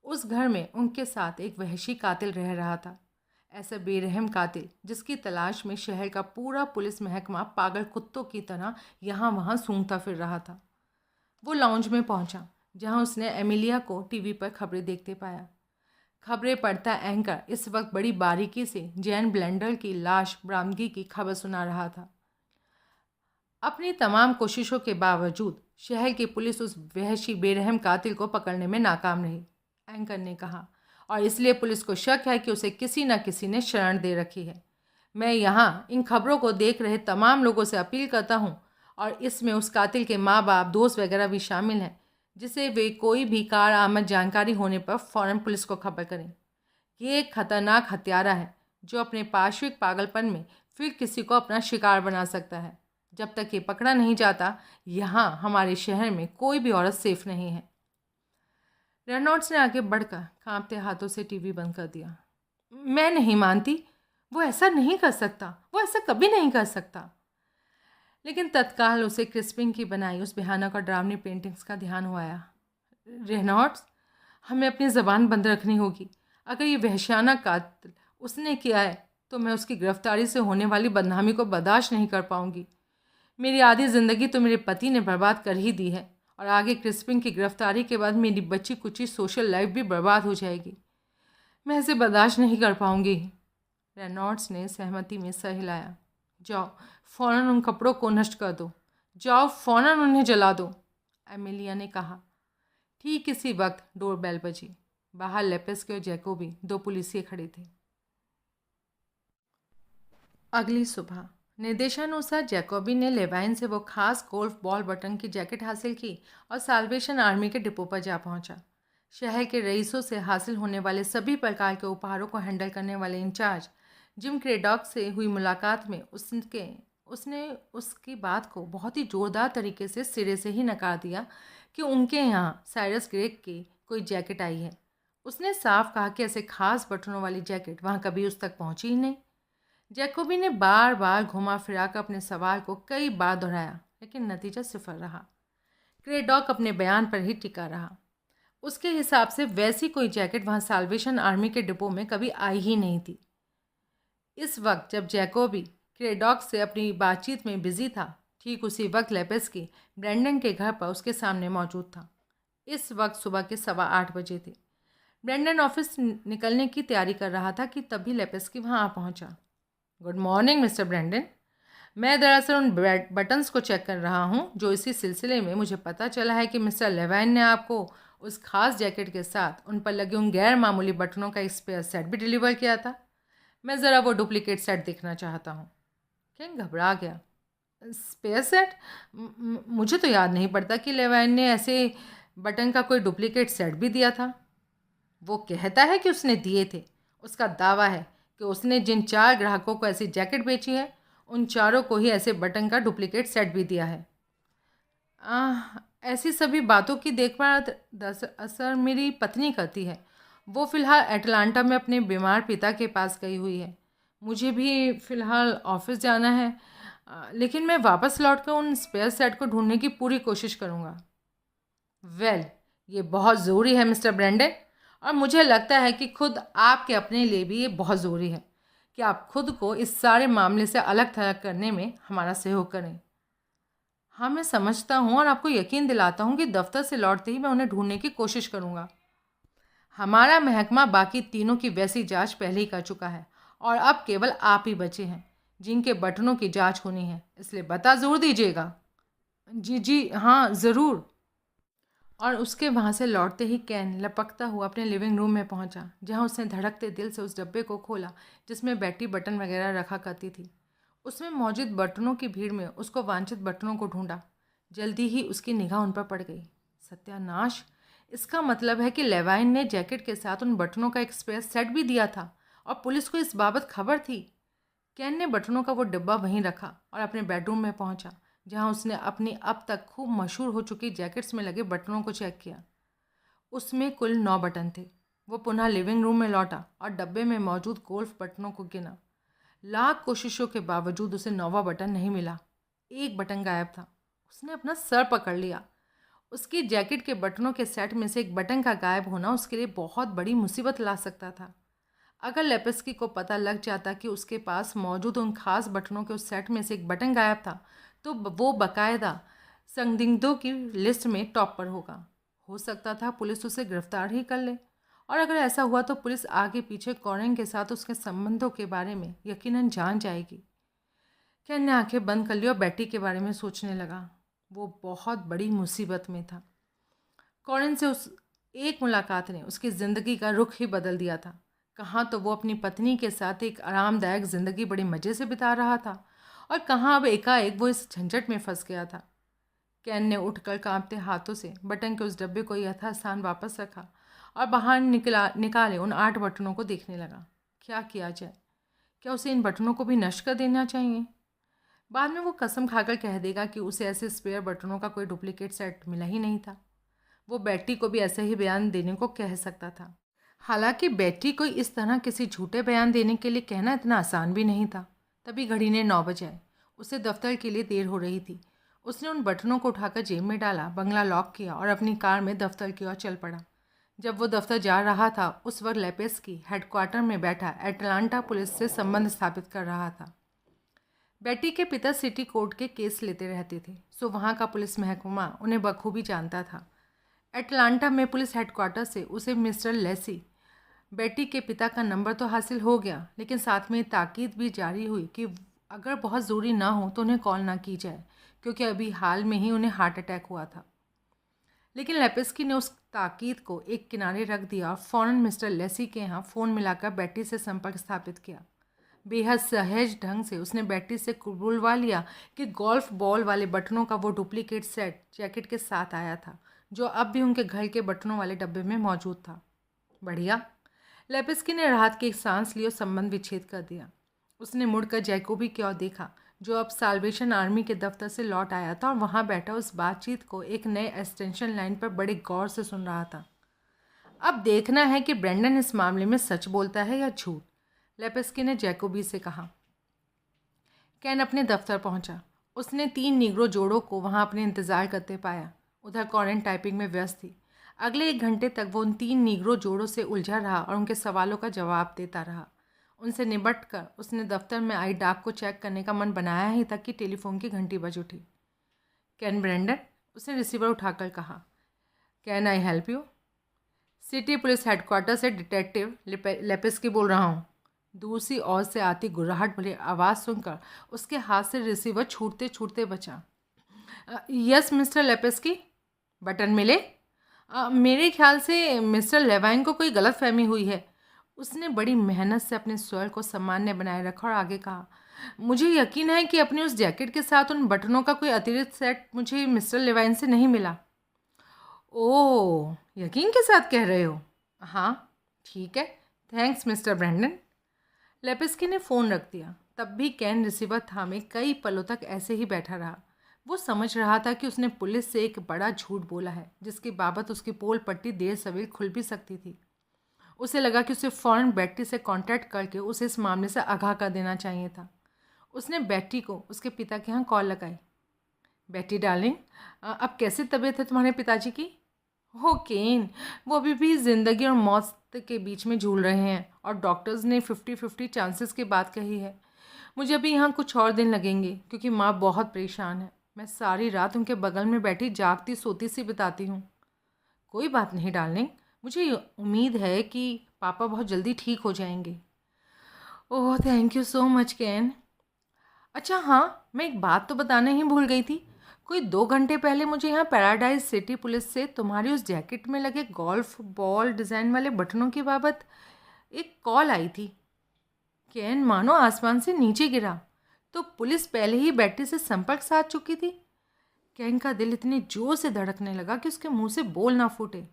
उस घर में उनके साथ एक वहशी कातिल रह रहा था, ऐसा बेरहम कातिल जिसकी तलाश में शहर का पूरा पुलिस महकमा पागल कुत्तों की तरह यहाँ वहाँ सूंघता फिर रहा था। वो लाउंज में पहुँचा, जहाँ उसने एमिलिया को टीवी पर खबरें देखते पाया। खबरें पढ़ता एंकर इस वक्त बड़ी बारीकी से जैन ब्लेंडर की लाश बरामदगी की खबर सुना रहा था। अपनी तमाम कोशिशों के बावजूद शहर की पुलिस उस वहशी बेरहम कातिल को पकड़ने में नाकाम रही, एंकर ने कहा, और इसलिए पुलिस को शक है कि उसे किसी न किसी ने शरण दे रखी है। मैं यहाँ इन खबरों को देख रहे तमाम लोगों से अपील करता हूँ, और इसमें उस कातिल के माँ बाप, दोस्त वगैरह भी शामिल हैं, जिसे वे कोई भी कार आमद जानकारी होने पर फ़ौरन पुलिस को खबर करें। ये एक खतरनाक हत्यारा है जो अपने पार्श्विक पागलपन में फिर किसी को अपना शिकार बना सकता है। जब तक ये पकड़ा नहीं जाता, यहाँ हमारे शहर में कोई भी औरत सेफ नहीं है। रेनॉल्ड्स ने आगे बढ़कर कांपते हाथों से टीवी बंद कर दिया। मैं नहीं मानती, वो ऐसा नहीं कर सकता, वो ऐसा कभी नहीं कर सकता। लेकिन तत्काल उसे क्रिस्पिंग की बनाई उस भयानक और डरावनी पेंटिंग्स का ध्यान हुआ आया। रेनॉल्ड्स, हमें अपनी ज़बान बंद रखनी होगी। अगर ये वहशियाना कातिल उसने किया है तो मैं उसकी गिरफ्तारी से होने वाली बदनामी को बर्दाश्त नहीं कर पाऊंगी। मेरी आधी ज़िंदगी तो मेरे पति ने बर्बाद कर ही दी है, और आगे क्रिस्पिंग की गिरफ्तारी के बाद मेरी बच्ची कुची सोशल लाइफ भी बर्बाद हो जाएगी। मैं इसे बर्दाश्त नहीं कर पाऊंगी। रेनॉल्ड्स ने सहमति में सर हिलाया। जाओ, फ़ौरन उन कपड़ों को नष्ट कर दो। जाओ, फ़ौरन उन्हें जला दो, एमिलिया ने कहा। ठीक इसी वक्त डोरबेल बजी। बाहर लेपेस्के और जैकोबी, दो पुलिसिए खड़े थे। अगली सुबह निर्देशानुसार जैकोबी ने लेवाइन से वो खास गोल्फ बॉल बटन की जैकेट हासिल की और साल्वेशन आर्मी के डिपो पर जा पहुंचा। शहर के रईसों से हासिल होने वाले सभी प्रकार के उपहारों को हैंडल करने वाले इंचार्ज जिम क्रेडॉक से हुई मुलाकात में उसने उसकी बात को बहुत ही जोरदार तरीके से सिरे से ही नकार दिया कि उनके यहाँ साइरस ग्रेग की कोई जैकेट आई है। उसने साफ कहा कि ऐसे खास बटनों वाली जैकेट वहाँ कभी उस तक पहुँची ही नहीं। जैकोबी ने बार बार घुमा फिरा कर अपने सवाल को कई बार दोहराया, लेकिन नतीजा सिफर रहा। क्रेडॉक अपने बयान पर ही टिका रहा। उसके हिसाब से वैसी कोई जैकेट वहाँ साल्वेशन आर्मी के डिपो में कभी आई ही नहीं थी। इस वक्त जब जैकोबी क्रेडॉक से अपनी बातचीत में बिजी था, ठीक उसी वक्त लेपेस्की ब्रेंडन के घर पर उसके सामने मौजूद था। इस वक्त सुबह के 8:15 बजे थे। ब्रेंडन ऑफिस निकलने की तैयारी कर रहा था कि तभी लेपेस्की वहाँ आ पहुँचा। Good morning mister Brendan. मैं दरअसल उन बटन्स को चेक कर रहा हूँ जो इसी सिलसिले में मुझे पता चला है कि मिस्टर लेवाइन ने आपको उस खास जैकेट के साथ उन पर लगे उन गैर मामूली बटनों का एक स्पेयर सेट भी डिलीवर किया था। मैं ज़रा वो डुप्लीकेट सेट देखना चाहता हूँ। केन घबरा गया। Spare set? मुझे तो याद नहीं पड़ता कि लेवाइन ने ऐसे बटन का कोई डुप्लीकेट सेट भी दिया था। वो कहता है कि उसने दिए थे। उसका दावा है कि उसने जिन 4 ग्राहकों को ऐसी जैकेट बेची है, उन चारों को ही ऐसे बटन का डुप्लीकेट सेट भी दिया है। ऐसी सभी बातों की देखभाल दरअसल मेरी पत्नी करती है। वो फ़िलहाल अटलांटा में अपने बीमार पिता के पास गई हुई है। मुझे भी फ़िलहाल ऑफिस जाना है, लेकिन मैं वापस लौटकर उन स्पेयर सेट को ढूंढने की पूरी कोशिश करूँगा। वेल, ये बहुत ज़रूरी है मिस्टर ब्रेंडन, और मुझे लगता है कि खुद आपके अपने लिए भी ये बहुत ज़रूरी है कि आप खुद को इस सारे मामले से अलग थलग करने में हमारा सहयोग करें। हाँ, मैं समझता हूँ और आपको यकीन दिलाता हूँ कि दफ्तर से लौटते ही मैं उन्हें ढूंढने की कोशिश करूँगा। हमारा महकमा बाकी तीनों की वैसी जांच पहले ही कर चुका है, और अब केवल आप ही बचे हैं जिनके बटनों की जांच होनी है, इसलिए बता ज़रूर दीजिएगा। जी जी हाँ, ज़रूर। और उसके वहाँ से लौटते ही कैन लपकता हुआ अपने लिविंग रूम में पहुँचा, जहाँ उसने धड़कते दिल से उस डब्बे को खोला जिसमें बैटरी बटन वगैरह रखा करती थी। उसमें मौजूद बटनों की भीड़ में उसको वांछित बटनों को ढूंढा। जल्दी ही उसकी निगाह उन पर पड़ गई। सत्यानाश! इसका मतलब है कि लेवाइन ने जैकेट के साथ उन बटनों का एक स्पेयर सेट भी दिया था, और पुलिस को इस बाबत खबर थी। कैन ने बटनों का वो डिब्बा वहीं रखा और अपने बेडरूम में पहुंचा, जहां उसने अपनी अब तक खूब मशहूर हो चुकी जैकेट्स में लगे बटनों को चेक किया। उसमें कुल 9 बटन थे। वो पुनः लिविंग रूम में लौटा और डब्बे में मौजूद गोल्फ बटनों को गिना। लाख कोशिशों के बावजूद उसे 9वां बटन नहीं मिला। एक बटन गायब था। उसने अपना सर पकड़ लिया। उसकी जैकेट के बटनों के सेट में से एक बटन का गायब होना उसके लिए बहुत बड़ी मुसीबत ला सकता था। अगर लेपेस्की को पता लग जाता कि उसके पास मौजूद उन खास बटनों के उस सेट में से एक बटन गायब था, तो वो बाकायदा संदिग्धों की लिस्ट में टॉप पर होगा। हो सकता था पुलिस उसे गिरफ्तार ही कर ले, और अगर ऐसा हुआ तो पुलिस आगे पीछे कॉरेन के साथ उसके संबंधों के बारे में यकीनन जान जाएगी। कैन ने आंखें बंद कर ली और बैटी के बारे में सोचने लगा। वो बहुत बड़ी मुसीबत में था। कॉरिन से उस एक मुलाकात ने उसकी ज़िंदगी का रुख ही बदल दिया था। कहाँ तो वो अपनी पत्नी के साथ एक आरामदायक ज़िंदगी बड़े मज़े से बिता रहा था, और कहाँ अब एकाएक वो इस झंझट में फंस गया था। कैन ने उठकर कांपते हाथों से बटन के उस डब्बे को यथास्थान वापस रखा और बाहर निकाले उन 8 बटनों को देखने लगा। क्या किया जाए? क्या उसे इन बटनों को भी नष्ट कर देना चाहिए? बाद में वो कसम खाकर कह देगा कि उसे ऐसे स्पेयर बटनों का कोई डुप्लीकेट सेट मिला ही नहीं था। वो बेटी को भी ऐसे ही बयान देने को कह सकता था। हालांकि बेटी को इस तरह किसी झूठे बयान देने के लिए कहना इतना आसान भी नहीं था। तभी घड़ी ने 9 बजाए। उसे दफ्तर के लिए देर हो रही थी। उसने उन बटनों को उठाकर जेब में डाला, बंगला लॉक किया और अपनी कार में दफ्तर की ओर चल पड़ा। जब वो दफ्तर जा रहा था उस वक्त लेपेस्की हेडक्वार्टर में बैठा एटलांटा पुलिस से संबंध स्थापित कर रहा था। बेटी के पिता सिटी कोर्ट के केस लेते रहते थे, सो वहाँ का पुलिस महकमा उन्हें बखूबी जानता था। एटलांटा में पुलिस हेडक्वार्टर से उसे मिस्टर लेसी, बेटी के पिता का नंबर तो हासिल हो गया, लेकिन साथ में ताकीद भी जारी हुई कि अगर बहुत ज़रूरी ना हो तो उन्हें कॉल ना की जाए, क्योंकि अभी हाल में ही उन्हें हार्ट अटैक हुआ था। लेकिन लेपेस्की ने उस ताकीद को एक किनारे रख दिया और फ़ौरन मिस्टर लेसी के यहाँ फ़ोन मिलाकर बेटी से संपर्क स्थापित किया। बेहद सहज ढंग से उसने बेटी से बुलवा लिया कि गोल्फ बॉल वाले बटनों का वो डुप्लीकेट सेट जैकेट के साथ आया था, जो अब भी उनके घर के बटनों वाले डब्बे में मौजूद था। बढ़िया। लेपेस्की ने राहत की एक सांस ली और संबंध विच्छेद कर दिया। उसने मुड़कर जैकोबी की ओर देखा, जो अब साल्वेशन आर्मी के दफ्तर से लौट आया था और वहाँ बैठा उस बातचीत को एक नए एक्सटेंशन लाइन पर बड़े गौर से सुन रहा था। अब देखना है कि ब्रेंडन इस मामले में सच बोलता है या झूठ, लेपेस्की ने जैकोबी से कहा। कैन अपने दफ्तर पहुंचा। उसने 3 नीग्रो जोड़ों को वहां अपने इंतज़ार करते पाया। उधर कॉरेन टाइपिंग में व्यस्त थी। अगले 1 घंटे तक वो उन 3 नीग्रो जोड़ों से उलझा रहा और उनके सवालों का जवाब देता रहा। उनसे निपट कर उसने दफ्तर में आई डाक को चेक करने का मन बनाया ही था कि टेलीफोन की घंटी बज उठी। कैन ब्रेंडन, उसने रिसीवर उठाकर कहा। Can I help you? City police headquarter से डिटेक्टिव लेपेस्की बोल रहा हूँ। दूसरी ओर से आती गुर्राहट भरी आवाज़ सुनकर उसके हाथ से रिसीवर छूटते छूटते बचा। Yes mister लेपेस्की। बटन मिले? मेरे ख्याल से मिस्टर लेवाइन को कोई गलत फहमी हुई है। उसने बड़ी मेहनत से अपने स्वर को सामान्य बनाए रखा और आगे कहा, मुझे यकीन है कि अपनी उस जैकेट के साथ उन बटनों का कोई अतिरिक्त सेट मुझे मिस्टर लेवाइन से नहीं मिला। ओह, यकीन के साथ कह रहे हो? हाँ, ठीक है, थैंक्स मिस्टर ब्रेंडन। लेपेस्की ने फ़ोन रख दिया। तब भी कैन रिसीवर थामे कई पलों तक ऐसे ही बैठा रहा। वो समझ रहा था कि उसने पुलिस से एक बड़ा झूठ बोला है, जिसकी बाबत उसकी पोल पट्टी देर सवेर खुल भी सकती थी। उसे लगा कि उसे फ़ौरन बेटी से कांटेक्ट करके उसे इस मामले से आगाह कर देना चाहिए था। उसने बेटी को उसके पिता के यहाँ कॉल लगाई। बेटी डार्लिंग, अब कैसी तबीयत है तुम्हारे पिताजी की? हो केन, वो अभी भी ज़िंदगी और मौत के बीच में झूल रहे हैं और डॉक्टर्स ने 50-50 चांसेस की बात कही है। मुझे अभी यहाँ कुछ और दिन लगेंगे क्योंकि माँ बहुत परेशान है। मैं सारी रात उनके बगल में बैठी जागती सोती सी बिताती हूँ। कोई बात नहीं डार्लिंग, मुझे उम्मीद है कि पापा बहुत जल्दी ठीक हो जाएंगे। Oh thank you so much can. अच्छा हाँ, मैं एक बात तो बताना ही भूल गई थी। कोई 2 घंटे पहले मुझे यहाँ पैराडाइज सिटी पुलिस से तुम्हारी उस जैकेट में लगे गोल्फ बॉल डिज़ाइन वाले बटनों की बाबत एक कॉल आई थी। कैन मानो आसमान से नीचे गिरा। तो पुलिस पहले ही बेटी से संपर्क साध चुकी थी। कैन का दिल इतने जोर से धड़कने लगा कि उसके मुंह से बोल ना फूटे।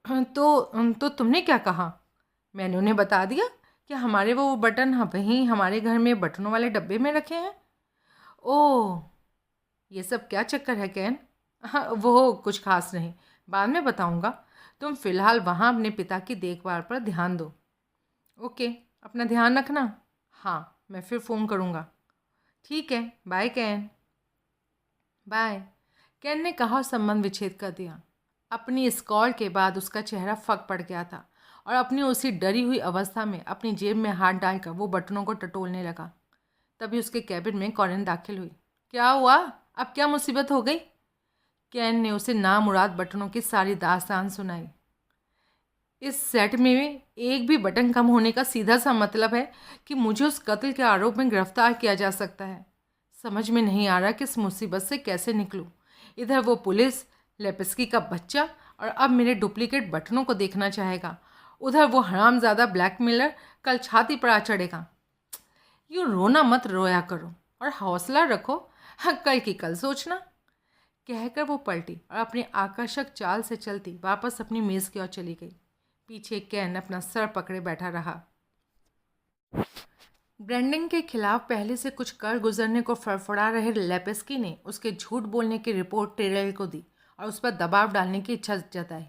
तो तुमने क्या कहा? मैंने उन्हें बता दिया कि हमारे वो बटन वहीं हमारे घर में बटनों वाले डब्बे में रखे हैं। ओह, ये सब क्या चक्कर है कैन? हाँ, वो कुछ खास नहीं, बाद में बताऊंगा। तुम फिलहाल वहाँ अपने पिता की देखभाल पर ध्यान दो। ओके, अपना ध्यान रखना। हाँ, मैं फिर फ़ोन करूँगा। ठीक है, बाय कैन। बाय, कैन ने कहा और संबंध विच्छेद कर दिया। अपनी इस कॉल के बाद उसका चेहरा फक पड़ गया था और अपनी उसी डरी हुई अवस्था में अपनी जेब में हाथ डालकर वो बटनों को टटोलने लगा। तभी उसके कैबिन में कॉरिन दाखिल हुई। क्या हुआ? अब क्या मुसीबत हो गई? कैन ने उसे नामुराद बटनों की सारी दास्तान सुनाई। इस सेट में एक भी बटन कम होने का सीधा सा मतलब है कि मुझे उस कत्ल के आरोप में गिरफ्तार किया जा सकता है। समझ में नहीं आ रहा कि इस मुसीबत से कैसे निकलूं। इधर वो पुलिस, लेपेस्की का बच्चा, और अब मेरे डुप्लीकेट बटनों को देखना चाहेगा। उधर वो हरामज़ादा ब्लैकमेलर कल छाती पर आ चढ़ेगा। यूँ रोना मत रोया करो और हौसला रखो, कल की कल सोचना। कहकर वो पलटी और अपनी आकर्षक चाल से चलती वापस अपनी मेज़ की ओर चली गई। पीछे कैन अपना सर पकड़े बैठा रहा। ब्रेंडन के खिलाफ पहले से कुछ कर गुजरने को फड़फड़ा रहे लेपेस्की ने उसके झूठ बोलने की रिपोर्ट टेरेल को दी और उस पर दबाव डालने की इच्छा जताई।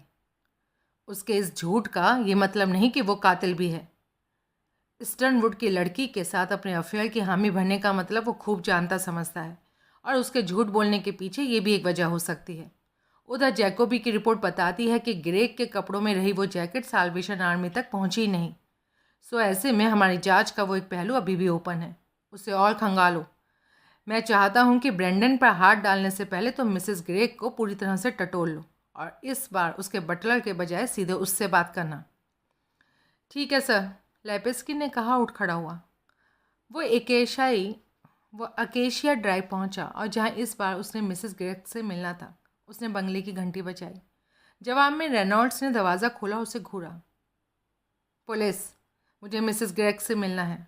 उसके इस झूठ का ये मतलब नहीं कि वो कातिल भी है। स्टर्नवुड की लड़की के साथ अपने अफेयर की हामी भरने का मतलब वो खूब जानता समझता है, और उसके झूठ बोलने के पीछे ये भी एक वजह हो सकती है। उधर जैकोबी की रिपोर्ट बताती है कि ग्रेग के कपड़ों में रही वो जैकेट साल्वेशन आर्मी तक पहुंची ही नहीं। सो ऐसे में हमारी जांच का वो एक पहलू अभी भी ओपन है, उसे और खंगालो। मैं चाहता हूं कि ब्रेंडन पर हाथ डालने से पहले तो मिसेस ग्रेग को पूरी तरह से टटोल लो, और इस बार उसके बटलर के बजाय सीधे उससे बात करना। ठीक है सर, लेपेस्की ने कहा, उठ खड़ा हुआ। वो अकेशिया ड्राइव पहुंचा, और जहां इस बार उसने मिसेस ग्रेग से मिलना था, उसने बंगले की घंटी बजाई। जवाब में रेनॉल्ड्स ने दरवाज़ा खोला, उसे घूरा। पुलिस, मुझे मिसेस ग्रेग से मिलना है।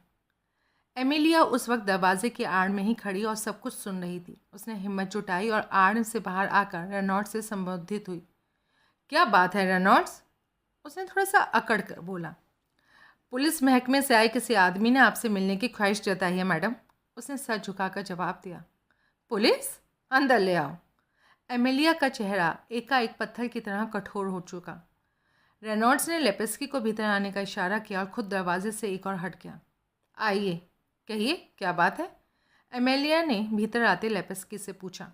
एमिलिया उस वक्त दरवाजे की आड़ में ही खड़ी और सब कुछ सुन रही थी। उसने हिम्मत जुटाई और आड़ से बाहर आकर रेनॉल्ड्स से संबोधित हुई। क्या बात है रेनॉल्ड्स? उसने थोड़ा सा अकड़ कर बोला। पुलिस महकमे से आए किसी आदमी ने आपसे मिलने की ख्वाहिश जताई है मैडम। उसने सर झुकाकर जवाब दिया। पुलिस? अंदर ले आओ। एमिलिया का चेहरा एकाएक पत्थर की तरह कठोर हो चुका। रेनॉल्ड्स ने लेपेस्की को भीतर आने का इशारा किया और खुद दरवाजे से एक और हट गया। आइए, कहिए क्या बात है? एमेलिया ने भीतर आते लेपेस्की से पूछा।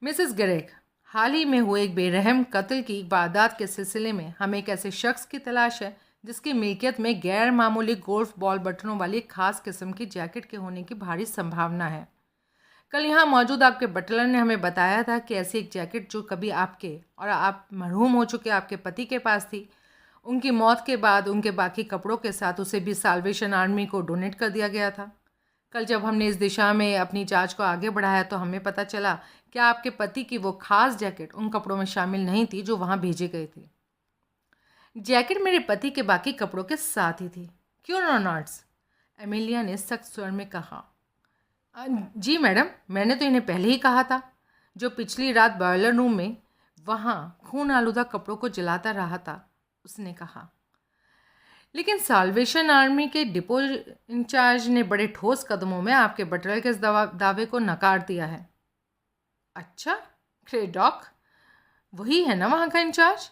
मिसेस ग्रेग, हाल ही में हुए एक बेरहम कत्ल की वारदात के सिलसिले में हमें एक ऐसे शख्स की तलाश है जिसकी मिल्कियत में गैर मामूली गोल्फ बॉल बटनों वाली खास किस्म की जैकेट के होने की भारी संभावना है। कल यहाँ मौजूद आपके बटलर ने हमें बताया था कि ऐसी एक जैकेट जो कभी आपके और आप मरहूम हो चुके आपके पति के पास थी, उनकी मौत के बाद उनके बाकी कपड़ों के साथ उसे भी साल्वेशन आर्मी को डोनेट कर दिया गया था। कल जब हमने इस दिशा में अपनी जांच को आगे बढ़ाया तो हमें पता चला कि आपके पति की वो खास जैकेट उन कपड़ों में शामिल नहीं थी जो वहाँ भेजे गए थे। जैकेट मेरे पति के बाकी कपड़ों के साथ ही थी, क्यों रेनॉल्ड्स? एमिलिया ने सख्त स्वर में कहा। जी मैडम, मैंने तो इन्हें पहले ही कहा था। जो पिछली रात बॉयलर रूम में वहाँ खून आलूदा कपड़ों को जलाता रहा था, उसने कहा। लेकिन साल्वेशन आर्मी के डिपो इंचार्ज ने बड़े ठोस कदमों में आपके बटलर के इस दावे को नकार दिया है। अच्छा, क्रेडॉक वही है ना वहाँ का इंचार्ज?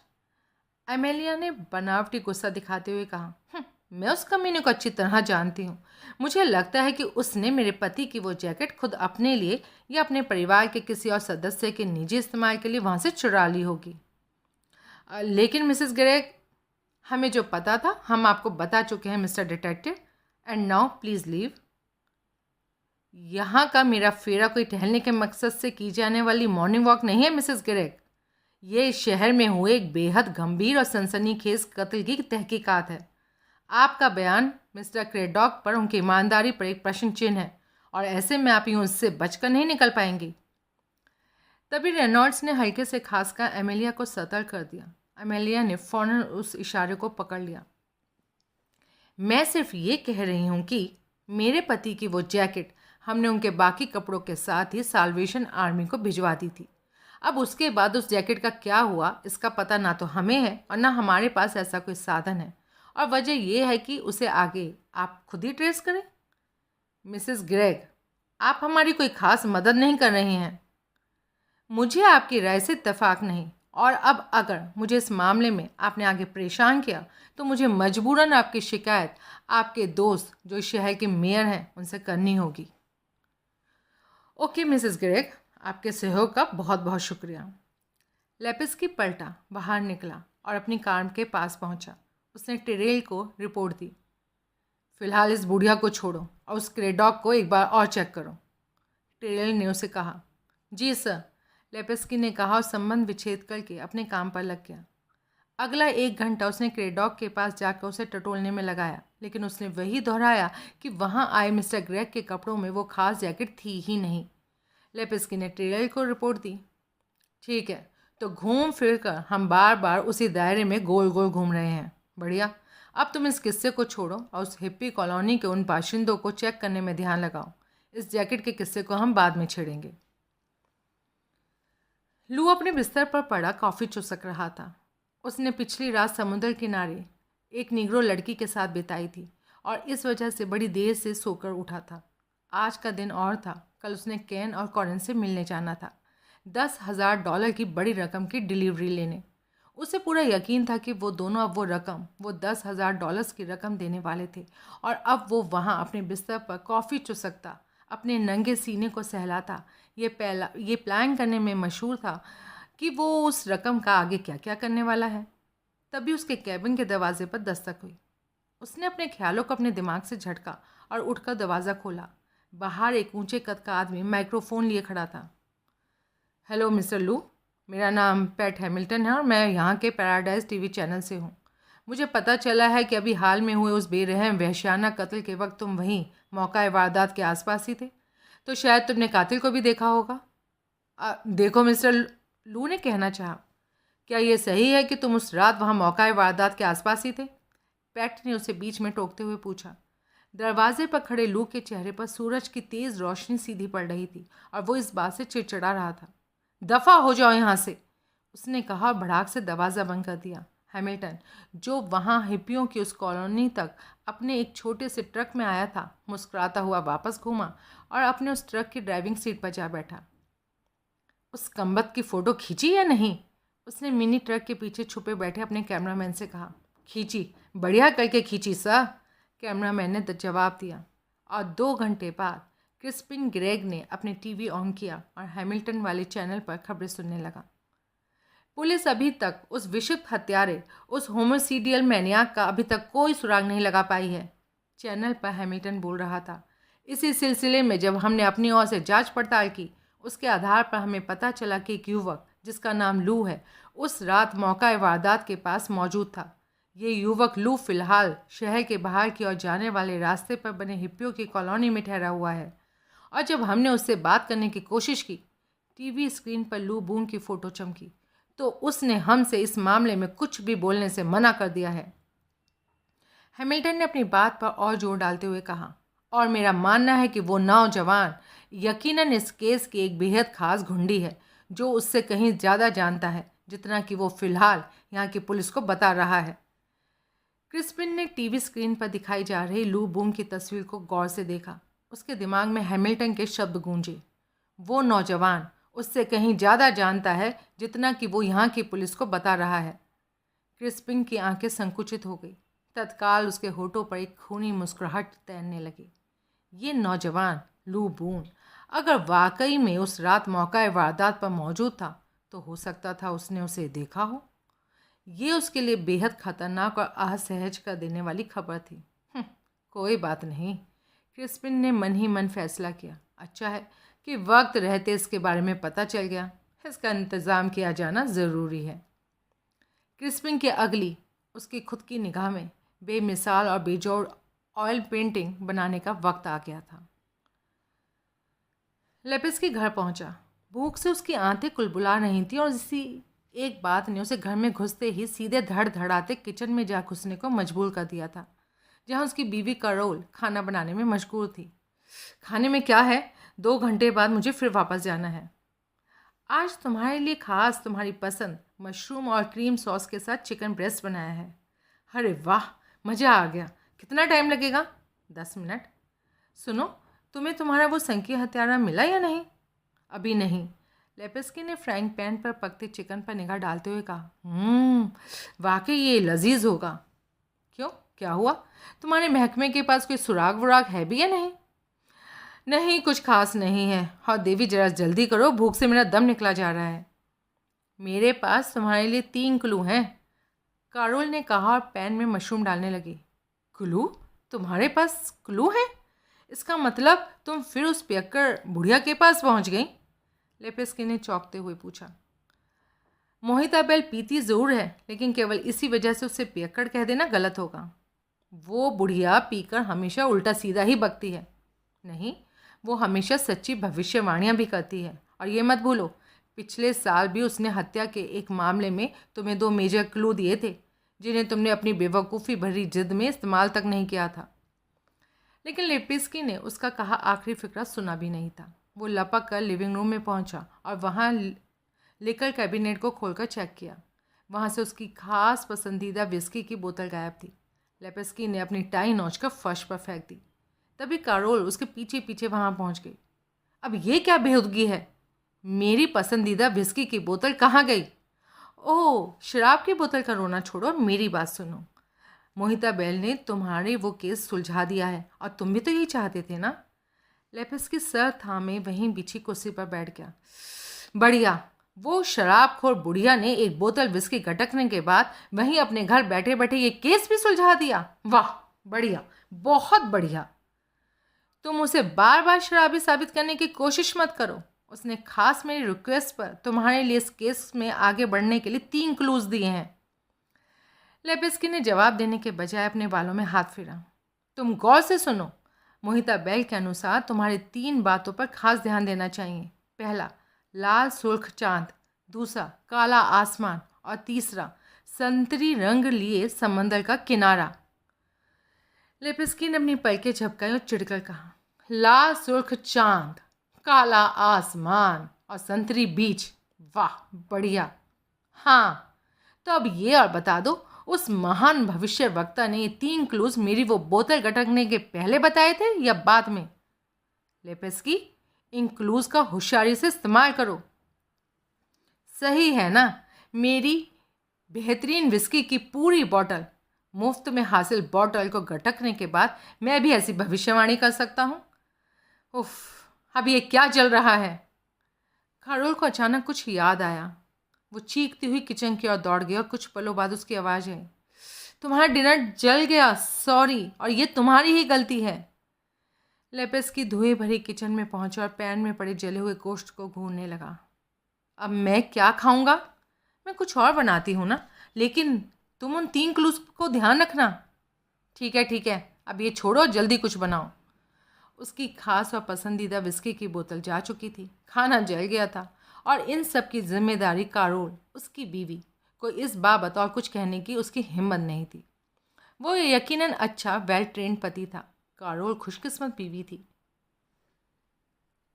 एमेलिया ने बनावटी गुस्सा दिखाते हुए कहा। मैं उस कमीने को अच्छी तरह जानती हूँ। मुझे लगता है कि उसने मेरे पति की वो जैकेट खुद अपने लिए या अपने परिवार के किसी और सदस्य के निजी इस्तेमाल के लिए वहाँ से चुरा ली होगी। लेकिन मिसेस ग्रेग, हमें जो पता था हम आपको बता चुके हैं mister detective, and now please leave. यहाँ का मेरा फेरा कोई टहलने के मकसद से की जाने वाली मॉर्निंग वॉक नहीं है मिसेस ग्रेग। ये इस शहर में हुए एक बेहद गंभीर और सनसनीखेज कत्ल की तहकीकात है। आपका बयान मिस्टर क्रेडॉक पर उनकी ईमानदारी पर एक प्रश्न चिन्ह है, और ऐसे में आप यूँ उससे बचकर नहीं निकल पाएंगी। तभी रेनॉल्ड्स ने हल्के से खासकर एमेलिया को सतर्क कर दिया। एमेलिया ने फौरन उस इशारे को पकड़ लिया। मैं सिर्फ ये कह रही हूँ कि मेरे पति की वो जैकेट हमने उनके बाकी कपड़ों के साथ ही साल्वेशन आर्मी को भिजवा दी थी। अब उसके बाद उस जैकेट का क्या हुआ इसका पता ना तो हमें है और ना हमारे पास ऐसा कोई साधन है, और वजह यह है कि उसे आगे आप खुद ही ट्रेस करें। मिसेस ग्रेग, आप हमारी कोई खास मदद नहीं कर रही हैं। मुझे आपकी राय से इत्तेफाक नहीं, और अब अगर मुझे इस मामले में आपने आगे परेशान किया तो मुझे मजबूरन आपकी शिकायत आपके दोस्त जो इस शहर के मेयर हैं उनसे करनी होगी। ओके मिसेस ग्रेग, आपके सहयोग का बहुत बहुत शुक्रिया। लेपेस्की पलटा, बाहर निकला और अपनी कार के पास पहुंचा। उसने टेरेल को रिपोर्ट दी। फिलहाल इस बुढ़िया को छोड़ो और उस क्रेडॉक को एक बार और चेक करो, टेरेल ने उसे कहा। जी सर, लेपेस्की ने कहा और संबंध विच्छेद करके अपने काम पर लग गया। अगला 1 घंटा उसने क्रेडॉक के पास जाकर उसे टटोलने में लगाया। लेकिन उसने वही दोहराया कि वहाँ आए मिस्टर ग्रेग के कपड़ों में वो खास जैकेट थी ही नहीं। लेपिस्की ने टेलर को रिपोर्ट दी। ठीक है, तो घूम फिर कर हम बार बार उसी दायरे में गोल गोल घूम रहे हैं। बढ़िया, अब तुम इस किस्से को छोड़ो और उस हिप्पी कॉलोनी के उन बाशिंदों को चेक करने में ध्यान लगाओ। इस जैकेट के किस्से को हम बाद में छेड़ेंगे। लू अपने बिस्तर पर पड़ा कॉफ़ी चुसक रहा था। उसने पिछली रात समुद्र किनारे एक निग्रो लड़की के साथ बिताई थी और इस वजह से बड़ी देर से सोकर उठा था। आज का दिन और था। कल उसने केन और कॉरेन से मिलने जाना था, $10,000 की बड़ी रकम की डिलीवरी लेने। उसे पूरा यकीन था कि वो दोनों अब वो $10,000 की रकम देने वाले थे और अब वो वहाँ अपने बिस्तर पर कॉफ़ी चुसकता, अपने नंगे सीने को सहलाता, ये प्लान करने में मशहूर था कि वो उस रकम का आगे क्या क्या करने वाला है। तभी उसके कैबिन के दरवाजे पर दस्तक हुई। उसने अपने ख्यालों को अपने दिमाग से झटका और उठकर दरवाज़ा खोला। बाहर एक ऊंचे कद का आदमी माइक्रोफोन लिए खड़ा था। हेलो मिस्टर लू, मेरा नाम पैट हैमिल्टन है और मैं यहाँ के पैराडाइज टीवी चैनल से हूँ। मुझे पता चला है कि अभी हाल में हुए उस बेरहम वहशियाना कत्ल के वक्त तुम वहीं मौका वारदात के आसपास ही थे, तो शायद तुमने कातिल को भी देखा होगा। देखो मिस्टर लू ने कहना चाहा, क्या ये सही है कि तुम उस रात वहाँ मौका वारदात के आसपास ही थे? पैट ने उसे बीच में टोकते हुए पूछा। दरवाजे पर खड़े लू के चेहरे पर सूरज की तेज़ रोशनी सीधी पड़ रही थी और वो इस बात से चिड़चिड़ा रहा था। दफ़ा हो जाओ यहाँ से, उसने कहा और भड़ाक से दरवाज़ा बंद कर दिया। हैमिल्टन, जो वहाँ हिप्पियों की उस कॉलोनी तक अपने एक छोटे से ट्रक में आया था, मुस्कुराता हुआ वापस घूमा और अपने उस ट्रक की ड्राइविंग सीट पर जा बैठा। उस कम्बख्त की फ़ोटो खींची या नहीं? उसने मिनी ट्रक के पीछे छुपे बैठे अपने कैमरामैन से कहा। खींची, बढ़िया करके खींची सर, कैमरामैन ने जवाब दिया। और 2 घंटे बाद क्रिस्पिन ग्रेग ने अपने टीवी ऑन किया और हैमिल्टन वाले चैनल पर खबरें सुनने लगा। पुलिस अभी तक उस विषिक्त हत्यारे, उस होमोसीडियल मैनियाक का अभी तक कोई सुराग नहीं लगा पाई है, चैनल पर हैमिल्टन बोल रहा था। इसी सिलसिले में जब हमने अपनी ओर से जांच पड़ताल की, उसके आधार पर हमें पता चला कि एक युवक जिसका नाम लू है, उस रात मौका वारदात के पास मौजूद था। ये युवक लू फिलहाल शहर के बाहर की ओर जाने वाले रास्ते पर बने हिप्पियों की कॉलोनी में ठहरा हुआ है और जब हमने उससे बात करने की कोशिश की, टीवी स्क्रीन पर लू बून की फ़ोटो चमकी, तो उसने हमसे इस मामले में कुछ भी बोलने से मना कर दिया है। हैमिल्टन ने अपनी बात पर और जोर डालते हुए कहा, और मेरा मानना है कि वो नौजवान यकीनन इस केस की एक बेहद खास घुंडी है जो उससे कहीं ज़्यादा जानता है जितना कि वो फ़िलहाल यहाँ की पुलिस को बता रहा है। क्रिस्पिन ने टीवी स्क्रीन पर दिखाई जा रही लू बूम की तस्वीर को गौर से देखा। उसके दिमाग में हैमिल्टन के शब्द गूंजे, वो नौजवान उससे कहीं ज़्यादा जानता है जितना कि वो यहाँ की पुलिस को बता रहा है। क्रिस्पिन की आंखें संकुचित हो गई। तत्काल उसके होठों पर एक खूनी मुस्कुराहट तैरने लगी। ये नौजवान लू बून अगर वाकई में उस रात मौका वारदात पर मौजूद था, तो हो सकता था उसने उसे देखा हो। ये उसके लिए बेहद खतरनाक और असहज कर देने वाली खबर थी। कोई बात नहीं, क्रिस्पिन ने मन ही मन फैसला किया। अच्छा है कि वक्त रहते इसके बारे में पता चल गया। इसका इंतज़ाम किया जाना ज़रूरी है। क्रिस्पिन की अगली उसकी खुद की निगाह में बेमिसाल और बेजोड़ ऑयल पेंटिंग बनाने का वक्त आ गया था। लेपिस्की घर पहुंचा। भूख से उसकी आंखें कुलबुला रही थी और इसी एक बात ने उसे घर में घुसते ही सीधे धड़ धड़ाते किचन में जा घुसने को मजबूर कर दिया था, जहां उसकी बीवी करोल खाना बनाने में मशगूल थी। खाने में क्या है? 2 घंटे बाद मुझे फिर वापस जाना है। आज तुम्हारे लिए खास तुम्हारी पसंद मशरूम और क्रीम सॉस के साथ चिकन ब्रेस्ट बनाया है। अरे वाह, मज़ा आ गया। कितना टाइम लगेगा? 10 मिनट। सुनो, तुम्हें तुम्हारा वो संकीर्ण हत्यारा मिला या नहीं? अभी नहीं। लेपिस्की ने फ्राइंग पैन पर पकते चिकन पर निगाह डालते हुए कहा। वाकई ये लजीज होगा। क्यों, क्या हुआ? तुम्हारे महकमे के पास कोई सुराग वुराग है भी या नहीं? नहीं, कुछ खास नहीं है। और देवी जरा जल्दी करो, भूख से मेरा दम निकला जा रहा है। मेरे पास तुम्हारे लिए 3 क्लू हैं, कारोल ने कहा और पैन में मशरूम डालने लगी। क्लू? तुम्हारे पास क्लू है? इसका मतलब तुम फिर उस पियक्कड़ बुढ़िया के पास पहुंच गई? लेपिस्की ने चौंकते हुए पूछा। मोहिताबेल पीती ज़रूर है, लेकिन केवल इसी वजह से उसे पियक्कड़ कह देना गलत होगा। वो बुढ़िया पीकर हमेशा उल्टा सीधा ही बकती है। नहीं, वो हमेशा सच्ची भविष्यवाणियाँ भी करती है। और ये मत भूलो, पिछले साल भी उसने हत्या के एक मामले में तुम्हें 2 मेजर क्लू दिए थे, जिन्हें तुमने अपनी बेवकूफ़ी भरी जिद में इस्तेमाल तक नहीं किया था। लेकिन लेपिस्की ने उसका कहा आखिरी फिक्रा सुना भी नहीं था। वो लपक कर लिविंग रूम में पहुंचा और वहाँ लिकर कैबिनेट को खोलकर चेक किया। वहाँ से उसकी खास पसंदीदा विस्की की बोतल गायब थी। लेपिस्की ने अपनी टाई नोचकर फर्श पर फेंक दी। तभी कारोल उसके पीछे पीछे वहाँ पहुँच गई। अब ये क्या बेहूदगी है? मेरी पसंदीदा विस्की की बोतल कहाँ गई? ओह, शराब की बोतल का रोना छोड़ो और मेरी बात सुनो। मोहिता बेल ने तुम्हारे वो केस सुलझा दिया है और तुम भी तो यही चाहते थे ना? लेपिस्की सर थामे वहीं बिछी कुर्सी पर बैठ गया। बढ़िया, वो शराबखोर बुढ़िया ने एक बोतल विस्की गटकने के बाद वहीं अपने घर बैठे बैठे ये केस भी सुलझा दिया। वाह, बढ़िया, बहुत बढ़िया। तुम उसे बार बार शराबी साबित करने की कोशिश मत करो। उसने खास मेरी रिक्वेस्ट पर तुम्हारे लिए इस केस में आगे बढ़ने के लिए 3 क्लूज दिए हैं। लेपिस्की ने जवाब देने के बजाय अपने बालों में हाथ फेरा। तुम गौर से सुनो। मोहिता बेल के अनुसार तुम्हारे 3 बातों पर खास ध्यान देना चाहिए। पहला, लाल सुर्ख चांद। दूसरा, काला आसमान। और तीसरा, संतरी रंग लिए समंदर का किनारा। लेपिस्की ने अपनी पलकें झपकाई और चिढ़कर कहा, लाल सुर्ख चांद, काला आसमान और संतरी बीच। वाह, बढ़िया। हाँ, तो अब ये और बता दो, उस महान भविष्य वक्ता ने ये 3 क्लूज मेरी वो बोतल गटकने के पहले बताए थे या बाद में? लेपिस्की, इन क्लूज का होशियारी से इस्तेमाल करो। सही है ना? मेरी बेहतरीन विस्की की पूरी बॉटल, मुफ्त में हासिल बॉटल को गटकने के बाद मैं भी ऐसी भविष्यवाणी कर सकता हूँ? उफ, अब ये क्या चल रहा है? कारोल को अचानक कुछ याद आया। वो चीखती हुई किचन की ओर दौड़ गई और कुछ पलों बाद उसकी आवाज़ आई, तुम्हारा डिनर जल गया, सॉरी, और ये तुम्हारी ही गलती है। लेपिस्की धुएं भरी किचन में पहुंचा और पैन में पड़े जले हुए गोश्त को घूरने लगा। अब मैं क्या खाऊंगा? मैं कुछ और बनाती हूँ ना, लेकिन तुम उन 3 क्लूज को ध्यान रखना। ठीक है ठीक है, अब ये छोड़ो, जल्दी कुछ बनाओ। उसकी खास और पसंदीदा विस्की की बोतल जा चुकी थी, खाना जल गया था और इन सब की जिम्मेदारी कारोल, उसकी बीवी, को इस बाबत और कुछ कहने की उसकी हिम्मत नहीं थी। वो यकीनन अच्छा वेल ट्रेंड पति था। कारोल खुशकिस्मत बीवी थी।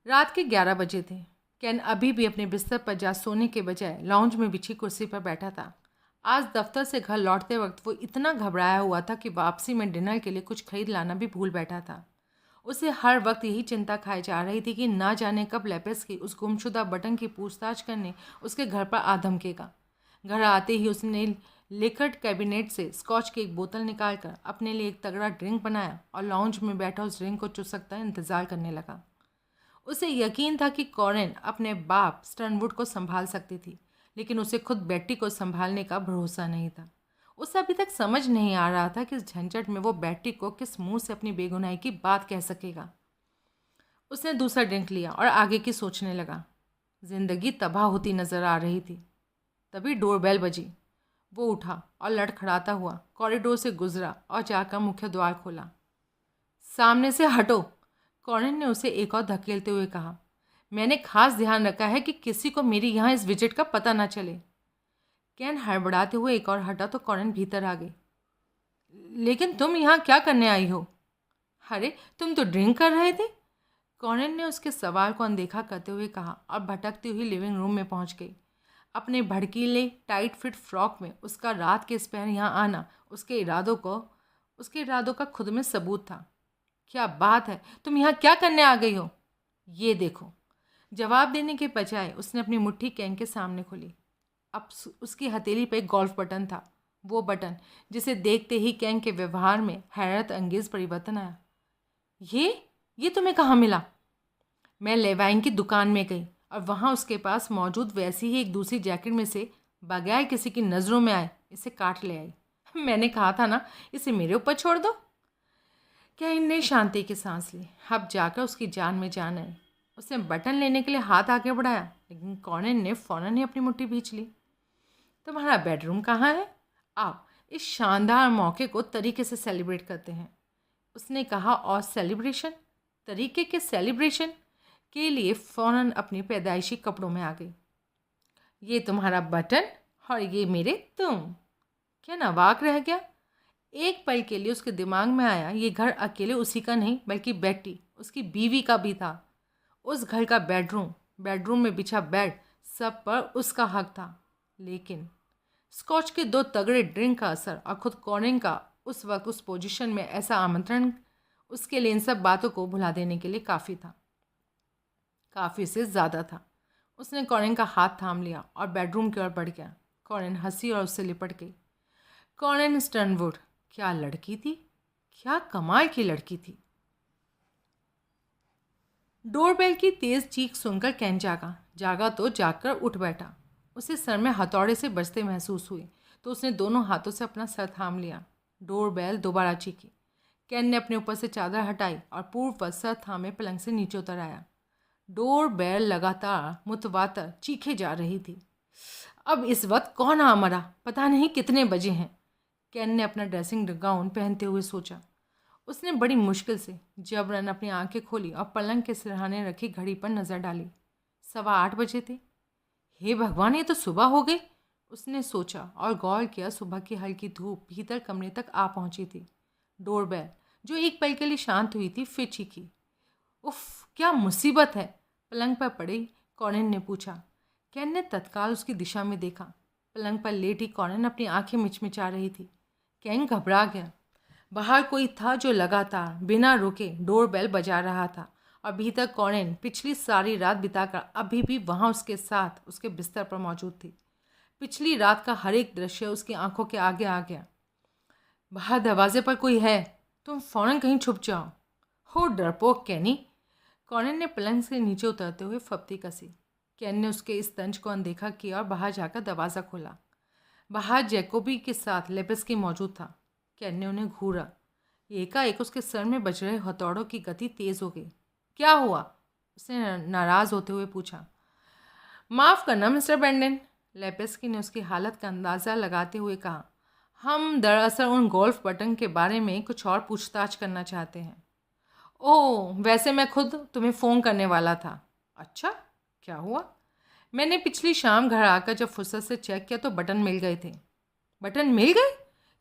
रात के 11 बजे थे। केन अभी भी अपने बिस्तर पर जा सोने के बजाय लाउंज में बिछी कुर्सी पर बैठा था। आज दफ्तर से घर लौटते वक्त वो इतना घबराया हुआ था कि वापसी में डिनर के लिए कुछ खरीद लाना भी भूल बैठा था। उसे हर वक्त यही चिंता खाई जा रही थी कि ना जाने कब लेपिस्की उस गुमशुदा बटन की पूछताछ करने उसके घर पर आ धमकेगा। घर आते ही उसने लिकर्ड कैबिनेट से स्कॉच की एक बोतल निकालकर अपने लिए एक तगड़ा ड्रिंक बनाया और लाउंज में बैठा उस ड्रिंक को चुसकता इंतजार करने लगा। उसे यकीन था कि कॉरेन अपने बाप स्टर्नवुड को संभाल सकती थी, लेकिन उसे खुद बेट्टी को संभालने का भरोसा नहीं था। उसे अभी तक समझ नहीं आ रहा था कि इस झंझट में वो बेट्टी को किस मुंह से अपनी बेगुनाही की बात कह सकेगा। उसने दूसरा ड्रिंक लिया और आगे की सोचने लगा। जिंदगी तबाह होती नजर आ रही थी। तभी डोरबेल बजी। वो उठा और लड़खड़ाता हुआ कॉरिडोर से गुजरा और जाकर मुख्य द्वार खोला। सामने से हटो, कॉरेन ने उसे एक और धकेलते हुए कहा। मैंने खास ध्यान रखा है कि किसी को मेरी यहाँ इस विजिट का पता ना चले। कैन हड़बड़ाते हुए एक और हटा तो कॉरेन भीतर आ गई। लेकिन तुम यहाँ क्या करने आई हो? अरे, तुम तो ड्रिंक कर रहे थे, कॉरेन ने उसके सवाल को अनदेखा करते हुए कहा और भटकती हुई लिविंग रूम में पहुँच गई। अपने भड़कीले टाइट फिट फ्रॉक में उसका रात के इस पहर यहाँ आना उसके इरादों का खुद में सबूत था। क्या बात है, तुम यहाँ क्या करने आ गई हो? ये देखो। जवाब देने के बजाय उसने अपनी मुट्ठी कैन के सामने खोली। अब उसकी हथेली पर एक गोल्फ बटन था, वो बटन जिसे देखते ही कैन के व्यवहार में हैरत अंगेज परिवर्तन आया। ये तुम्हें कहाँ मिला? मैं लेवाइन की दुकान में गई और वहाँ उसके पास मौजूद वैसी ही एक दूसरी जैकेट में से बगैर किसी की नज़रों में आए इसे काट ले आई। मैंने कहा था ना, इसे मेरे ऊपर छोड़ दो। कैन ने शांति की सांस ली। अब जाकर उसकी जान में जान आई। उसने बटन लेने के लिए हाथ आगे बढ़ाया, लेकिन कॉरेन ने फ़ौरन ही अपनी मुट्ठी भींच ली। तुम्हारा बेडरूम कहाँ है? आओ, इस शानदार मौके को तरीके से सेलिब्रेट करते हैं। उसने कहा, और सेलिब्रेशन? तरीके के सेलिब्रेशन के लिए फ़ौरन अपने पैदाइशी कपड़ों में आ गई। ये तुम्हारा बटन और ये मेरे तुम। क्या नवाक रह गया? एक पल के लिए उसके दिमाग में आया ये घर अकेले उसी का नहीं बल्कि बेटी, उसकी बीवी का भी था। उस घर का बेडरूम में बिछा बेड, सब पर उसका हक था। लेकिन स्कॉच के 2 तगड़े ड्रिंक का असर और खुद कॉरिन का उस वक्त उस पोजीशन में ऐसा आमंत्रण उसके लिए इन सब बातों को भुला देने के लिए काफ़ी था, काफ़ी से ज़्यादा था। उसने कॉरिन का हाथ थाम लिया और बेडरूम की ओर बढ़ गया। कॉरिन हंसी और उससे लिपट गई। कॉरिन स्टर्नवुड, क्या लड़की थी, क्या कमाल की लड़की थी। डोरबेल की तेज चीख सुनकर कैन जागा तो जागकर उठ बैठा। उसे सर में हथौड़े से बजते महसूस हुए तो उसने दोनों हाथों से अपना सर थाम लिया। डोरबेल दोबारा चीखी। कैन ने अपने ऊपर से चादर हटाई और पूर्ववत सर थामे पलंग से नीचे उतर आया। डोरबेल लगातार मुतवातर चीखे जा रही थी। अब इस वक्त कौन आ मरा, पता नहीं कितने बजे हैं। कैन ने अपना ड्रेसिंग गाउन पहनते हुए सोचा। उसने बड़ी मुश्किल से जबरन अपनी आंखें खोली और पलंग के सिरहाने रखी घड़ी पर नज़र डाली। 8:15 बजे थे। हे भगवान, ये तो सुबह हो गई, उसने सोचा और गौर किया। सुबह की हल्की धूप भीतर कमरे तक आ पहुंची थी। डोरबेल, जो एक पल के लिए शांत हुई थी, फिर चीखी। उफ, क्या मुसीबत है, पलंग पर पड़ी कॉरिन ने पूछा। कैन ने तत्काल उसकी दिशा में देखा। पलंग पर लेटी कॉरिन अपनी आंखें मिचमिचा रही थी। कैन घबरा गया। बाहर कोई था जो लगातार बिना रुके डोरबेल बजा रहा था और भीतर कॉरिन पिछली सारी रात बिताकर अभी भी वहाँ उसके साथ उसके बिस्तर पर मौजूद थी। पिछली रात का हर एक दृश्य उसकी आंखों के आगे आ गया। बाहर दरवाजे पर कोई है, तुम फौरन कहीं छुप जाओ। हो डरपोक कैनी, कॉरिन ने पलंग से नीचे उतरते हुए फप्ती कसी। कैन ने उसके इस तंज को अनदेखा किया और बाहर जाकर दरवाज़ा खोला। बाहर जैकोबी के साथ लेपेस्की मौजूद था। कैन ने उन्हें घूरा। एकाएक उसके सर में बज रहे हथौड़ों की गति तेज हो गई। क्या हुआ, उसने नाराज़ होते हुए पूछा। माफ़ करना मिस्टर ब्रेंडन, लेपेस्की ने उसकी हालत का अंदाज़ा लगाते हुए कहा। हम दरअसल उन गोल्फ बटन के बारे में कुछ और पूछताछ करना चाहते हैं। ओह, वैसे मैं खुद तुम्हें फ़ोन करने वाला था। अच्छा, क्या हुआ? मैंने पिछली शाम घर आकर जब फुर्सत से चेक किया तो बटन मिल गए थे। बटन मिल गए?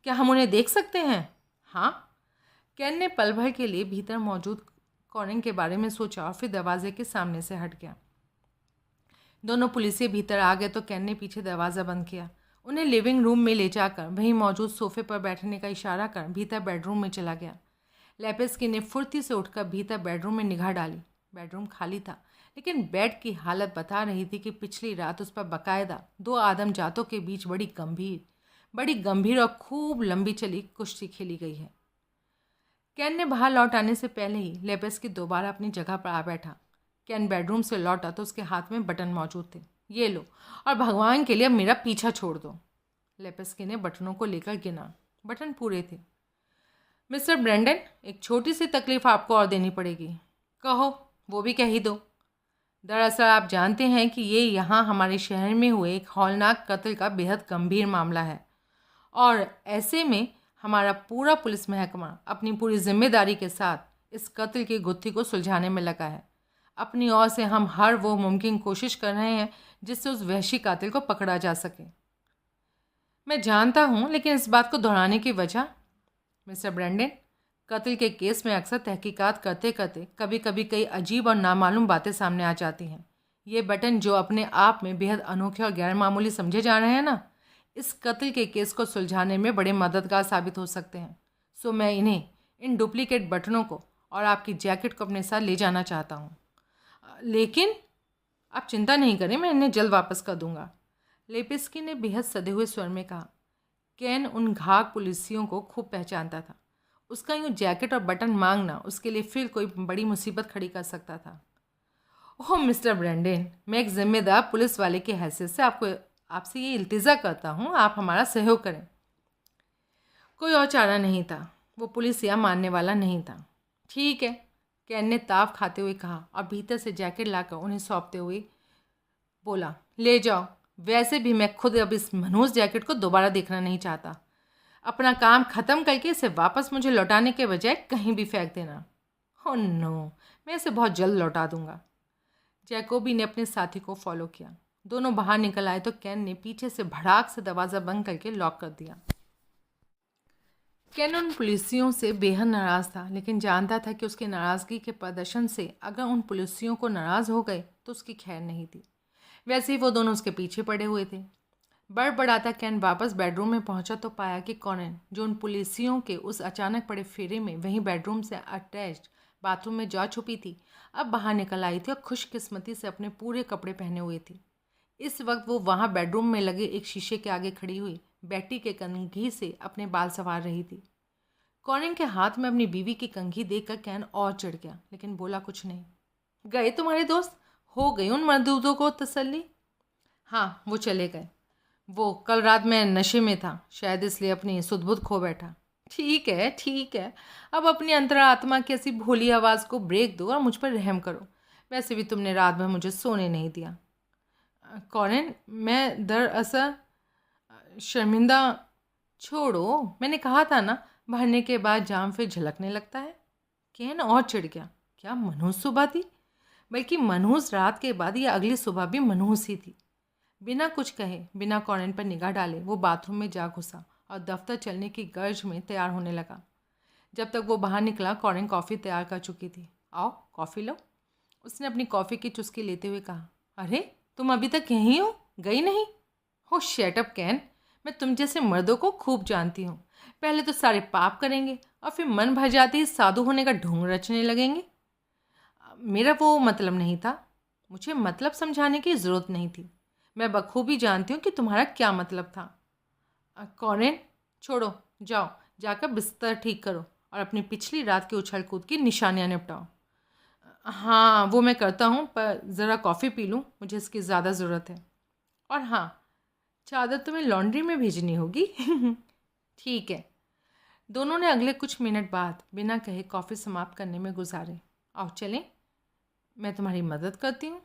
क्या हम उन्हें देख सकते हैं? हाँ। कैन ने पल भर के लिए भीतर मौजूद कॉरिन के बारे में सोचा और फिर दरवाजे के सामने से हट गया। दोनों पुलिसिए भीतर आ गए तो कैन ने पीछे दरवाज़ा बंद किया। उन्हें लिविंग रूम में ले जाकर वहीं मौजूद सोफे पर बैठने का इशारा कर भीतर बेडरूम में चला गया। लेपेस्की ने फुर्ती से उठकर भीतर बेडरूम में निगाह डाली। बेडरूम खाली था, लेकिन बेड की हालत बता रही थी कि पिछली रात उस पर बाकायदा 2 आदमजातों के बीच बड़ी गंभीर और खूब लंबी चली कुश्ती खेली गई है। कैन ने बाहर लौट आने से पहले ही लेपेस्की दोबारा अपनी जगह पर आ बैठा। कैन बेडरूम से लौटा तो उसके हाथ में बटन मौजूद थे। ये लो, और भगवान के लिए मेरा पीछा छोड़ दो। लेपेस्की ने बटनों को लेकर गिना। बटन पूरे थे। मिस्टर ब्रेंडन, एक छोटी सी तकलीफ़ आपको और देनी पड़ेगी। कहो, वो भी कह ही दो। दरअसल आप जानते हैं कि ये यहाँ हमारे शहर में हुए एक हौलनाक कत्ल का बेहद गंभीर मामला है और ऐसे में हमारा पूरा पुलिस महकमा अपनी पूरी जिम्मेदारी के साथ इस कत्ल की गुत्थी को सुलझाने में लगा है। अपनी ओर से हम हर वो मुमकिन कोशिश कर रहे हैं जिससे उस वहशी कातिल को पकड़ा जा सके। मैं जानता हूँ, लेकिन इस बात को दोहराने की वजह, मिस्टर ब्रेंडन, कत्ल के केस में अक्सर तहकीकात करते करते कभी कभी कई अजीब और नामालूम बातें सामने आ जाती हैं। ये बटन जो अपने आप में बेहद अनोखे और गैर मामूली समझे जा रहे हैं ना, इस कत्ल के केस को सुलझाने में बड़े मददगार साबित हो सकते हैं। सो मैं इन डुप्लीकेट बटनों को और आपकी जैकेट को अपने साथ ले जाना चाहता हूँ। लेकिन आप चिंता नहीं करें, मैं इन्हें जल्द वापस कर दूंगा, लेपेस्की ने बेहद सधे हुए स्वर में कहा। कैन उन घाक पुलिसियों को खूब पहचानता था। उसका यूँ जैकेट और बटन मांगना उसके लिए फिर कोई बड़ी मुसीबत खड़ी कर सकता था। ओह मिस्टर ब्रेंडन, मैं एक जिम्मेदार पुलिस वाले की हैसियत से आपसे ये इल्तिजा करता हूँ, आप हमारा सहयोग करें। कोई और चारा नहीं था। वो पुलिस या मानने वाला नहीं था। ठीक है, कैन ने ताव खाते हुए कहा और भीतर से जैकेट लाकर उन्हें सौंपते हुए बोला, ले जाओ। वैसे भी मैं खुद अब इस मनहूस जैकेट को दोबारा देखना नहीं चाहता। अपना काम ख़त्म करके इसे वापस मुझे लौटाने के बजाय कहीं भी फेंक देना। ओह नो, मैं इसे बहुत जल्द लौटा दूंगा। जैकोबी ने अपने साथी को फॉलो किया। दोनों बाहर निकल आए तो कैन ने पीछे से भड़ाक से दरवाज़ा बंद करके लॉक कर दिया। कैन उन पुलिसियों से बेहद नाराज़ था, लेकिन जानता था कि उसकी नाराज़गी के प्रदर्शन से अगर उन पुलिसियों को नाराज़ हो गए तो उसकी खैर नहीं थी। वैसे ही वो दोनों उसके पीछे पड़े हुए थे। बड़बड़ाता कैन वापस बेडरूम में पहुंचा तो पाया कि कॉरेन, जो उन पुलिसियों के उस अचानक पड़े फेरे में वहीं बेडरूम से अटैच्ड बाथरूम में जा छुपी थी, अब बाहर निकल आई थी और खुशकिस्मती से अपने पूरे कपड़े पहने हुए थी। इस वक्त वो वहाँ बेडरूम में लगे एक शीशे के आगे खड़ी हुई बेटी के कंघी से अपने बाल संवार रही थी। कॉरेन के हाथ में अपनी बीवी की कंघी देखकर कैन और चिढ़ गया, लेकिन बोला कुछ नहीं। गए तुम्हारे दोस्त? हो गई उन मर्दूदों को तसल्ली? हाँ, वो चले गए। वो कल रात मैं नशे में था, शायद इसलिए अपनी सुध-बुध खो बैठा। ठीक है, ठीक है। अब अपनी अंतरात्मा की ऐसी भोली आवाज़ को ब्रेक दो और मुझ पर रहम करो। वैसे भी तुमने रात भर मुझे सोने नहीं दिया। कॉरेन, मैं दरअसल शर्मिंदा। छोड़ो, मैंने कहा था ना, भरने के बाद जाम फिर झलकने लगता है। कैन और चिढ़ गया। क्या मनहूस सुबह थी? बल्कि मनहूस रात के बाद या अगली सुबह भी मनहूस ही थी। बिना कुछ कहे, बिना कॉरेन पर निगाह डाले वो बाथरूम में जा घुसा और दफ्तर चलने की गर्ज में तैयार होने लगा। जब तक वो बाहर निकला, कॉरेन कॉफ़ी तैयार कर चुकी थी। आओ, कॉफ़ी लो, उसने अपनी कॉफ़ी की चुस्की लेते हुए कहा। अरे, तुम अभी तक यहीं हो, गई नहीं? हो शट अप कैन, मैं तुम जैसे मर्दों को खूब जानती हूँ। पहले तो सारे पाप करेंगे और फिर मन भर जाते ही साधु होने का ढोंग रचने लगेंगे। मेरा वो मतलब नहीं था। मुझे मतलब समझाने की ज़रूरत नहीं थी। मैं बखूबी जानती हूँ कि तुम्हारा क्या मतलब था। कॉरेन, छोड़ो, जाओ, जाकर बिस्तर ठीक करो और अपनी पिछली रात की उछल कूद की निशानियाँ निपटाओ। हाँ, वो मैं करता हूँ, पर ज़रा कॉफ़ी पी लूँ, मुझे इसकी ज़्यादा ज़रूरत है। और हाँ, चादर तुम्हें लॉन्ड्री में भेजनी होगी। ठीक है। दोनों ने अगले कुछ मिनट बाद बिना कहे कॉफ़ी समाप्त करने में गुजारे। आओ चलें, मैं तुम्हारी मदद करती हूँ।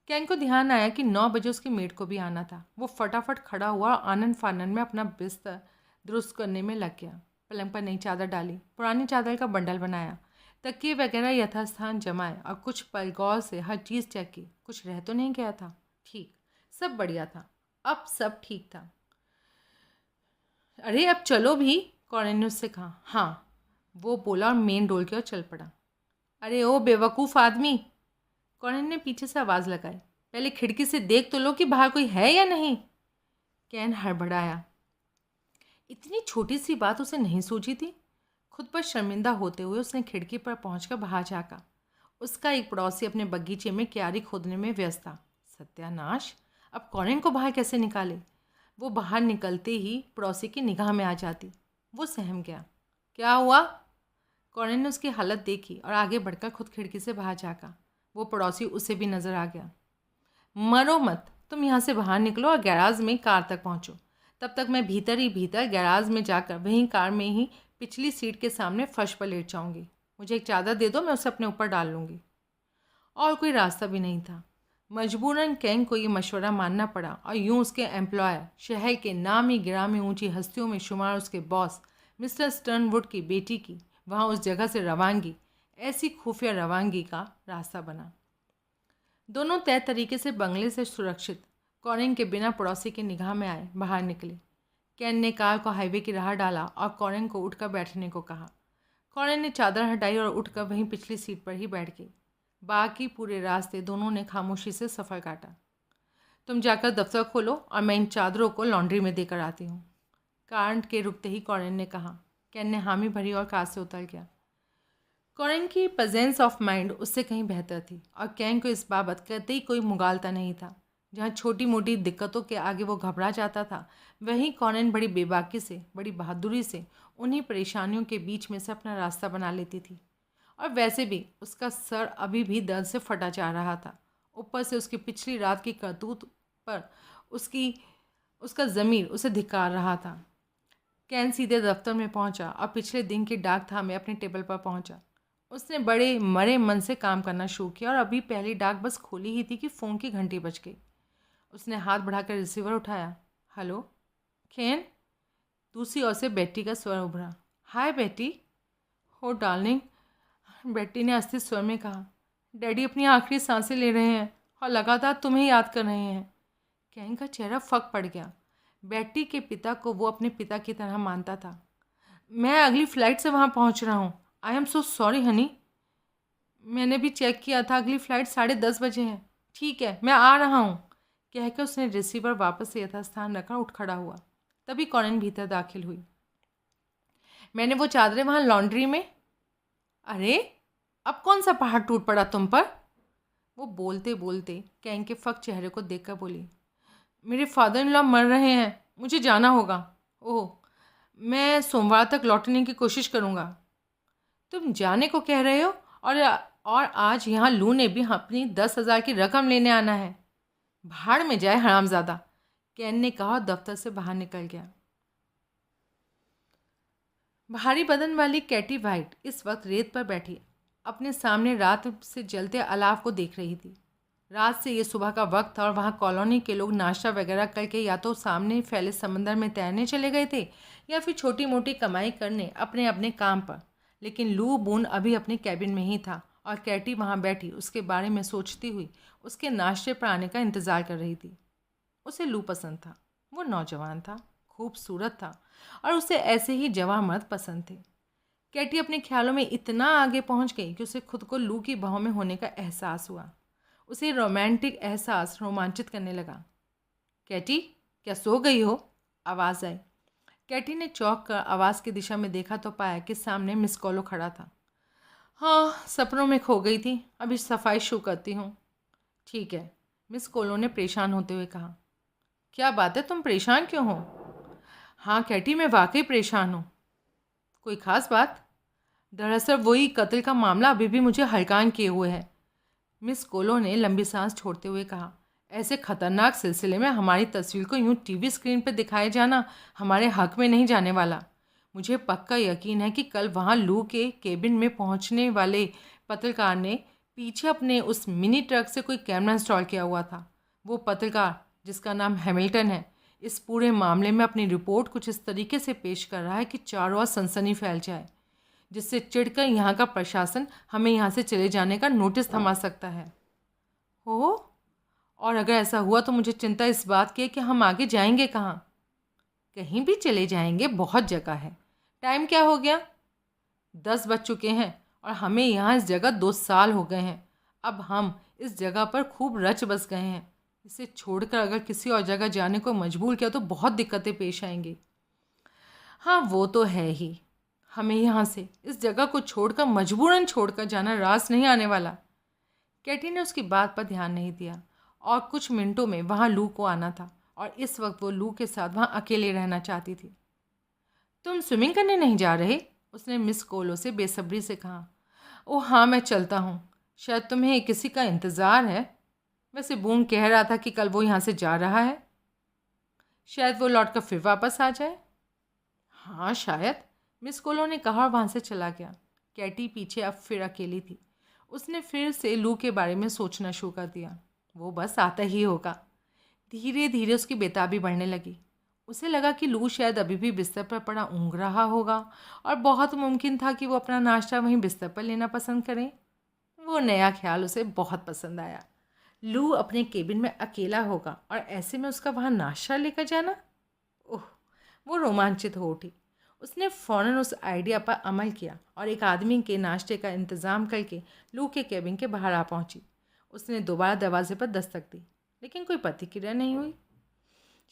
कैन को ध्यान आया कि 9 बजे उसकी मेड को भी आना था। वो फटाफट खड़ा हुआ और आनन फानन में अपना बिस्तर दुरुस्त करने में लग गया। पलंग पर नई चादर डाली, पुरानी चादर का बंडल बनाया, तकिए वगैरह यथास्थान जमाए और कुछ पल गौर से हर चीज़ चेक की। कुछ रह तो नहीं गया था। ठीक, सब बढ़िया था। अब सब ठीक था। अरे अब चलो भी, कॉरेन ने उससे कहा। हाँ, वो बोला और मेन डोर की ओर चल पड़ा। अरे ओ बेवकूफ़ आदमी, कॉरेन ने पीछे से आवाज़ लगाई। पहले खिड़की से देख तो लो कि बाहर कोई है या नहीं। कैन हड़बड़ाया। इतनी छोटी सी बात उसे नहीं सूझी थी। खुद पर शर्मिंदा होते हुए उसने खिड़की पर पहुंचकर बाहर झाँका। उसका एक पड़ोसी अपने बगीचे में क्यारी खोदने में व्यस्त था। सत्यानाश, अब कॉरेन को बाहर कैसे निकाले? वो बाहर निकलते ही पड़ोसी की निगाह में आ जाती। वो सहम गया। क्या हुआ? कॉरेन ने उसकी हालत देखी और आगे बढ़कर खुद खिड़की से बाहर झाँका। वो पड़ोसी उसे भी नज़र आ गया। मरो मत, तुम यहाँ से बाहर निकलो और गैराज में कार तक पहुँचो। तब तक मैं भीतर ही भीतर गैराज में जाकर वहीं कार में ही पिछली सीट के सामने फर्श पर लेट जाऊँगी। मुझे एक चादर दे दो, मैं उसे अपने ऊपर डाल लूँगी। और कोई रास्ता भी नहीं था। मजबूरन कैन को ये मशवरा मानना पड़ा और यूं उसके एम्प्लॉयर, शहर के नामी गिरामी ऊंची हस्तियों में शुमार उसके बॉस मिस्टर स्टर्नवुड की बेटी की वहाँ उस जगह से रवानगी, ऐसी खुफिया रवानगी का रास्ता बना। दोनों तय तरीके से बंगले से सुरक्षित कॉरेन के बिना पड़ोसी की निगाह में आए बाहर निकले। कैन ने कार को हाईवे की राह डाला और कॉरेन को उठकर बैठने को कहा। कॉरेन ने चादर हटाई और उठकर वहीं पिछली सीट पर ही बैठ गई। बाकी पूरे रास्ते दोनों ने खामोशी से सफ़र काटा। तुम जाकर दफ्तर खोलो और मैं इन चादरों को लॉन्ड्री में देकर आती हूँ, कार के रुकते ही कॉरेन ने कहा। कैन ने हामी भरी और कार से उतर गया। कॉरेन की प्रेजेंस ऑफ माइंड उससे कहीं बेहतर थी और कैन को इस बाबत कतई कोई मुगालता नहीं था। जहाँ छोटी मोटी दिक्कतों के आगे वो घबरा जाता था, वहीं कॉरेन बड़ी बेबाकी से, बड़ी बहादुरी से उन्हीं परेशानियों के बीच में से अपना रास्ता बना लेती थी। और वैसे भी उसका सर अभी भी दर्द से फटा जा रहा था। ऊपर से उसकी पिछली रात की करतूत पर उसका ज़मीर उसे धिक्कार रहा था। कैन सीधे दफ्तर में पहुंचा और पिछले दिन की डाक थामे अपने टेबल पर पहुंचा। उसने बड़े मरे मन से काम करना शुरू किया और अभी पहली डाक बस खोली ही थी कि फ़ोन की घंटी बज गई। उसने हाथ बढ़ाकर रिसीवर उठाया। Hello can? दूसरी ओर से बेटी का स्वर उभरा। हाय बेटी। हो डार्लिंग, बेटी ने अस्थिर स्वर में कहा। डैडी अपनी आखिरी सांसें ले रहे हैं और लगातार तुम्हें याद कर रहे हैं। कैन का चेहरा फक पड़ गया। बेटी के पिता को वो अपने पिता की तरह मानता था। मैं अगली फ़्लाइट से वहाँ पहुँच रहा हूँ। I am so sorry Honey. मैंने भी चेक किया था, अगली फ़्लाइट 10:30 है। ठीक है, मैं आ रहा हूँ, कहकर उसने रिसीवर वापस यथास्थान रखा, उठ खड़ा हुआ। तभी कॉलिन भीतर दाखिल हुई। मैंने वो चादरें वहाँ लॉन्ड्री में। अरे, अब कौन सा पहाड़ टूट पड़ा तुम पर? वो बोलते बोलते कैन के फक चेहरे को देखकर बोली। मेरे फादर इन लॉ मर रहे हैं, मुझे जाना होगा। ओह, मैं सोमवार तक लौटने की कोशिश करूँगा। तुम जाने को कह रहे हो और आज यहाँ लू ने भी अपनी 10,000 की रकम लेने आना है। भाड़ में जाए हरामज़ादा, कैन ने कहा और दफ्तर से बाहर निकल गया। भारी बदन वाली कैटी वाइट इस वक्त रेत पर बैठी अपने सामने रात से जलते अलाव को देख रही थी। रात से ये सुबह का वक्त था और वहाँ कॉलोनी के लोग नाश्ता वगैरह करके या तो सामने फैले समंदर में तैरने चले गए थे या फिर छोटी मोटी कमाई करने अपने अपने काम पर। लेकिन लू बून अभी अपने कैबिन में ही था और कैटी वहाँ बैठी उसके बारे में सोचती हुई उसके नाश्ते पर आने का इंतज़ार कर रही थी। उसे लू पसंद था। वो नौजवान था, खूबसूरत था और उसे ऐसे ही जवान मर्द पसंद थे। कैटी अपने ख्यालों में इतना आगे पहुंच गई कि उसे खुद को लू की बाहों में होने का एहसास हुआ। उसे रोमांटिक एहसास रोमांचित करने लगा। कैटी, क्या सो गई हो? आवाज़ आई। कैटी ने चौंक कर आवाज़ की दिशा में देखा तो पाया कि सामने मिस कॉलो खड़ा था। हाँ, सपनों में खो गई थी, अभी सफाई शुरू करती हूँ। ठीक है, मिस कोलो ने परेशान होते हुए कहा। क्या बात है, तुम परेशान क्यों हो? हाँ कैटी, मैं वाकई परेशान हूँ। कोई ख़ास बात? दरअसल वही कत्ल का मामला अभी भी मुझे हलकान किए हुए है, मिस कोलो ने लंबी सांस छोड़ते हुए कहा। ऐसे खतरनाक सिलसिले में हमारी तस्वीर को यूं टीवी स्क्रीन पर दिखाए जाना हमारे हक में नहीं जाने वाला। मुझे पक्का यकीन है कि कल वहाँ लू के केबिन में पहुँचने वाले पत्रकार ने पीछे अपने उस मिनी ट्रक से कोई कैमरा इंस्टॉल किया हुआ था। वो पत्रकार, जिसका नाम हैमिल्टन है, इस पूरे मामले में अपनी रिपोर्ट कुछ इस तरीके से पेश कर रहा है कि चारों ओर सनसनी फैल जाए, जिससे चिढ़कर यहाँ का प्रशासन हमें यहाँ से चले जाने का नोटिस थमा सकता है। हो, और अगर ऐसा हुआ तो मुझे चिंता इस बात की है कि हम आगे जाएंगे कहाँ। कहीं भी चले जाएंगे, बहुत जगह है। टाइम क्या हो गया? 10 बज चुके हैं और हमें यहाँ इस जगह 2 साल हो गए हैं। अब हम इस जगह पर खूब रच बस गए हैं। इसे छोड़कर अगर किसी और जगह जाने को मजबूर किया तो बहुत दिक्कतें पेश आएंगी। हाँ, वो तो है ही। हमें यहाँ से इस जगह को छोड़कर मजबूरन छोड़कर जाना रास नहीं आने वाला। कैटी ने उसकी बात पर ध्यान नहीं दिया और कुछ मिनटों में वहाँ लू को आना था और इस वक्त वो लू के साथ वहाँ अकेले रहना चाहती थी। तुम स्विमिंग करने नहीं जा रहे? उसने मिस कोलो से बेसब्री से कहा। ओह हाँ, मैं चलता हूँ। शायद तुम्हें किसी का इंतज़ार है। वैसे बून कह रहा था कि कल वो यहाँ से जा रहा है। शायद वो लौट कर फिर वापस आ जाए। हाँ शायद, मिस कोलो ने कहा और वहाँ से चला गया। कैटी पीछे अब फिर अकेली थी। उसने फिर से लू के बारे में सोचना शुरू कर दिया। वो बस आता ही होगा। धीरे धीरे उसकी बेताबी बढ़ने लगी। उसे लगा कि लू शायद अभी भी बिस्तर पर पड़ा ऊँघ रहा होगा और बहुत मुमकिन था कि वो अपना नाश्ता वहीं बिस्तर पर लेना पसंद करें। वो नया ख्याल उसे बहुत पसंद आया। लू अपने केबिन में अकेला होगा और ऐसे में उसका वहाँ नाश्ता लेकर जाना। ओह, वो रोमांचित हो उठी। उसने फ़ौरन उस आइडिया पर अमल किया और एक आदमी के नाश्ते का इंतज़ाम करके लू के केबिन के बाहर आ पहुंची। उसने दोबारा दरवाजे पर दस्तक दी, लेकिन कोई प्रतिक्रिया नहीं हुई।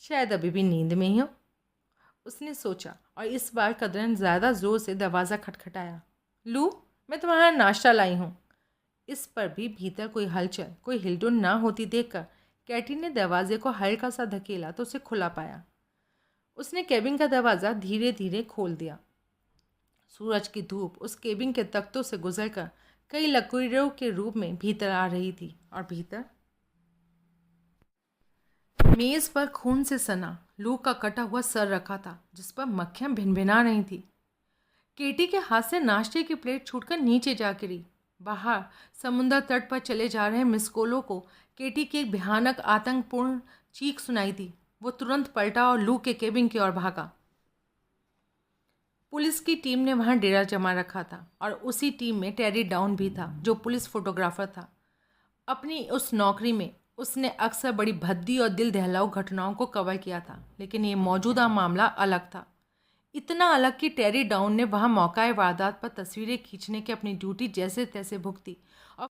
शायद अभी भी नींद में ही हो, उसने सोचा और इस बार कदरन ज़्यादा ज़ोर से दरवाज़ा खटखटाया। लू, मैं तुम्हारा नाश्ता लाई हूँ। इस पर भी भीतर कोई हलचल, कोई हिलडुल ना होती देखकर कैटी ने दरवाजे को हल्का सा धकेला तो उसे खुला पाया। उसने केबिन का दरवाज़ा धीरे धीरे खोल दिया। सूरज की धूप उस केबिन के तख्तों से गुजरकर कई लकीरों के रूप में भीतर आ रही थी और भीतर मेज़ पर खून से सना लू का कटा हुआ सर रखा था, जिस पर मक्खियाँ भिनभिना रही थी। केटी के हाथ से नाश्ते की प्लेट छूटकर नीचे जा गिरी। बाहर समुद्र तट पर चले जा रहे मिस कोलो को केटी की एक भयानक आतंकपूर्ण चीख सुनाई दी। वो तुरंत पलटा और लू के केबिन की ओर भागा। पुलिस की टीम ने वहाँ डेरा जमा रखा था और उसी टीम में टेरी डाउन भी था, जो पुलिस फोटोग्राफर था। अपनी उस नौकरी में उसने अक्सर बड़ी भद्दी और दिल दहलाऊ घटनाओं को कवर किया था, लेकिन ये मौजूदा मामला अलग था। इतना अलग कि टेरी डाउन ने वहाँ मौकाए वारदात पर तस्वीरें खींचने की अपनी ड्यूटी जैसे तैसे भुगती और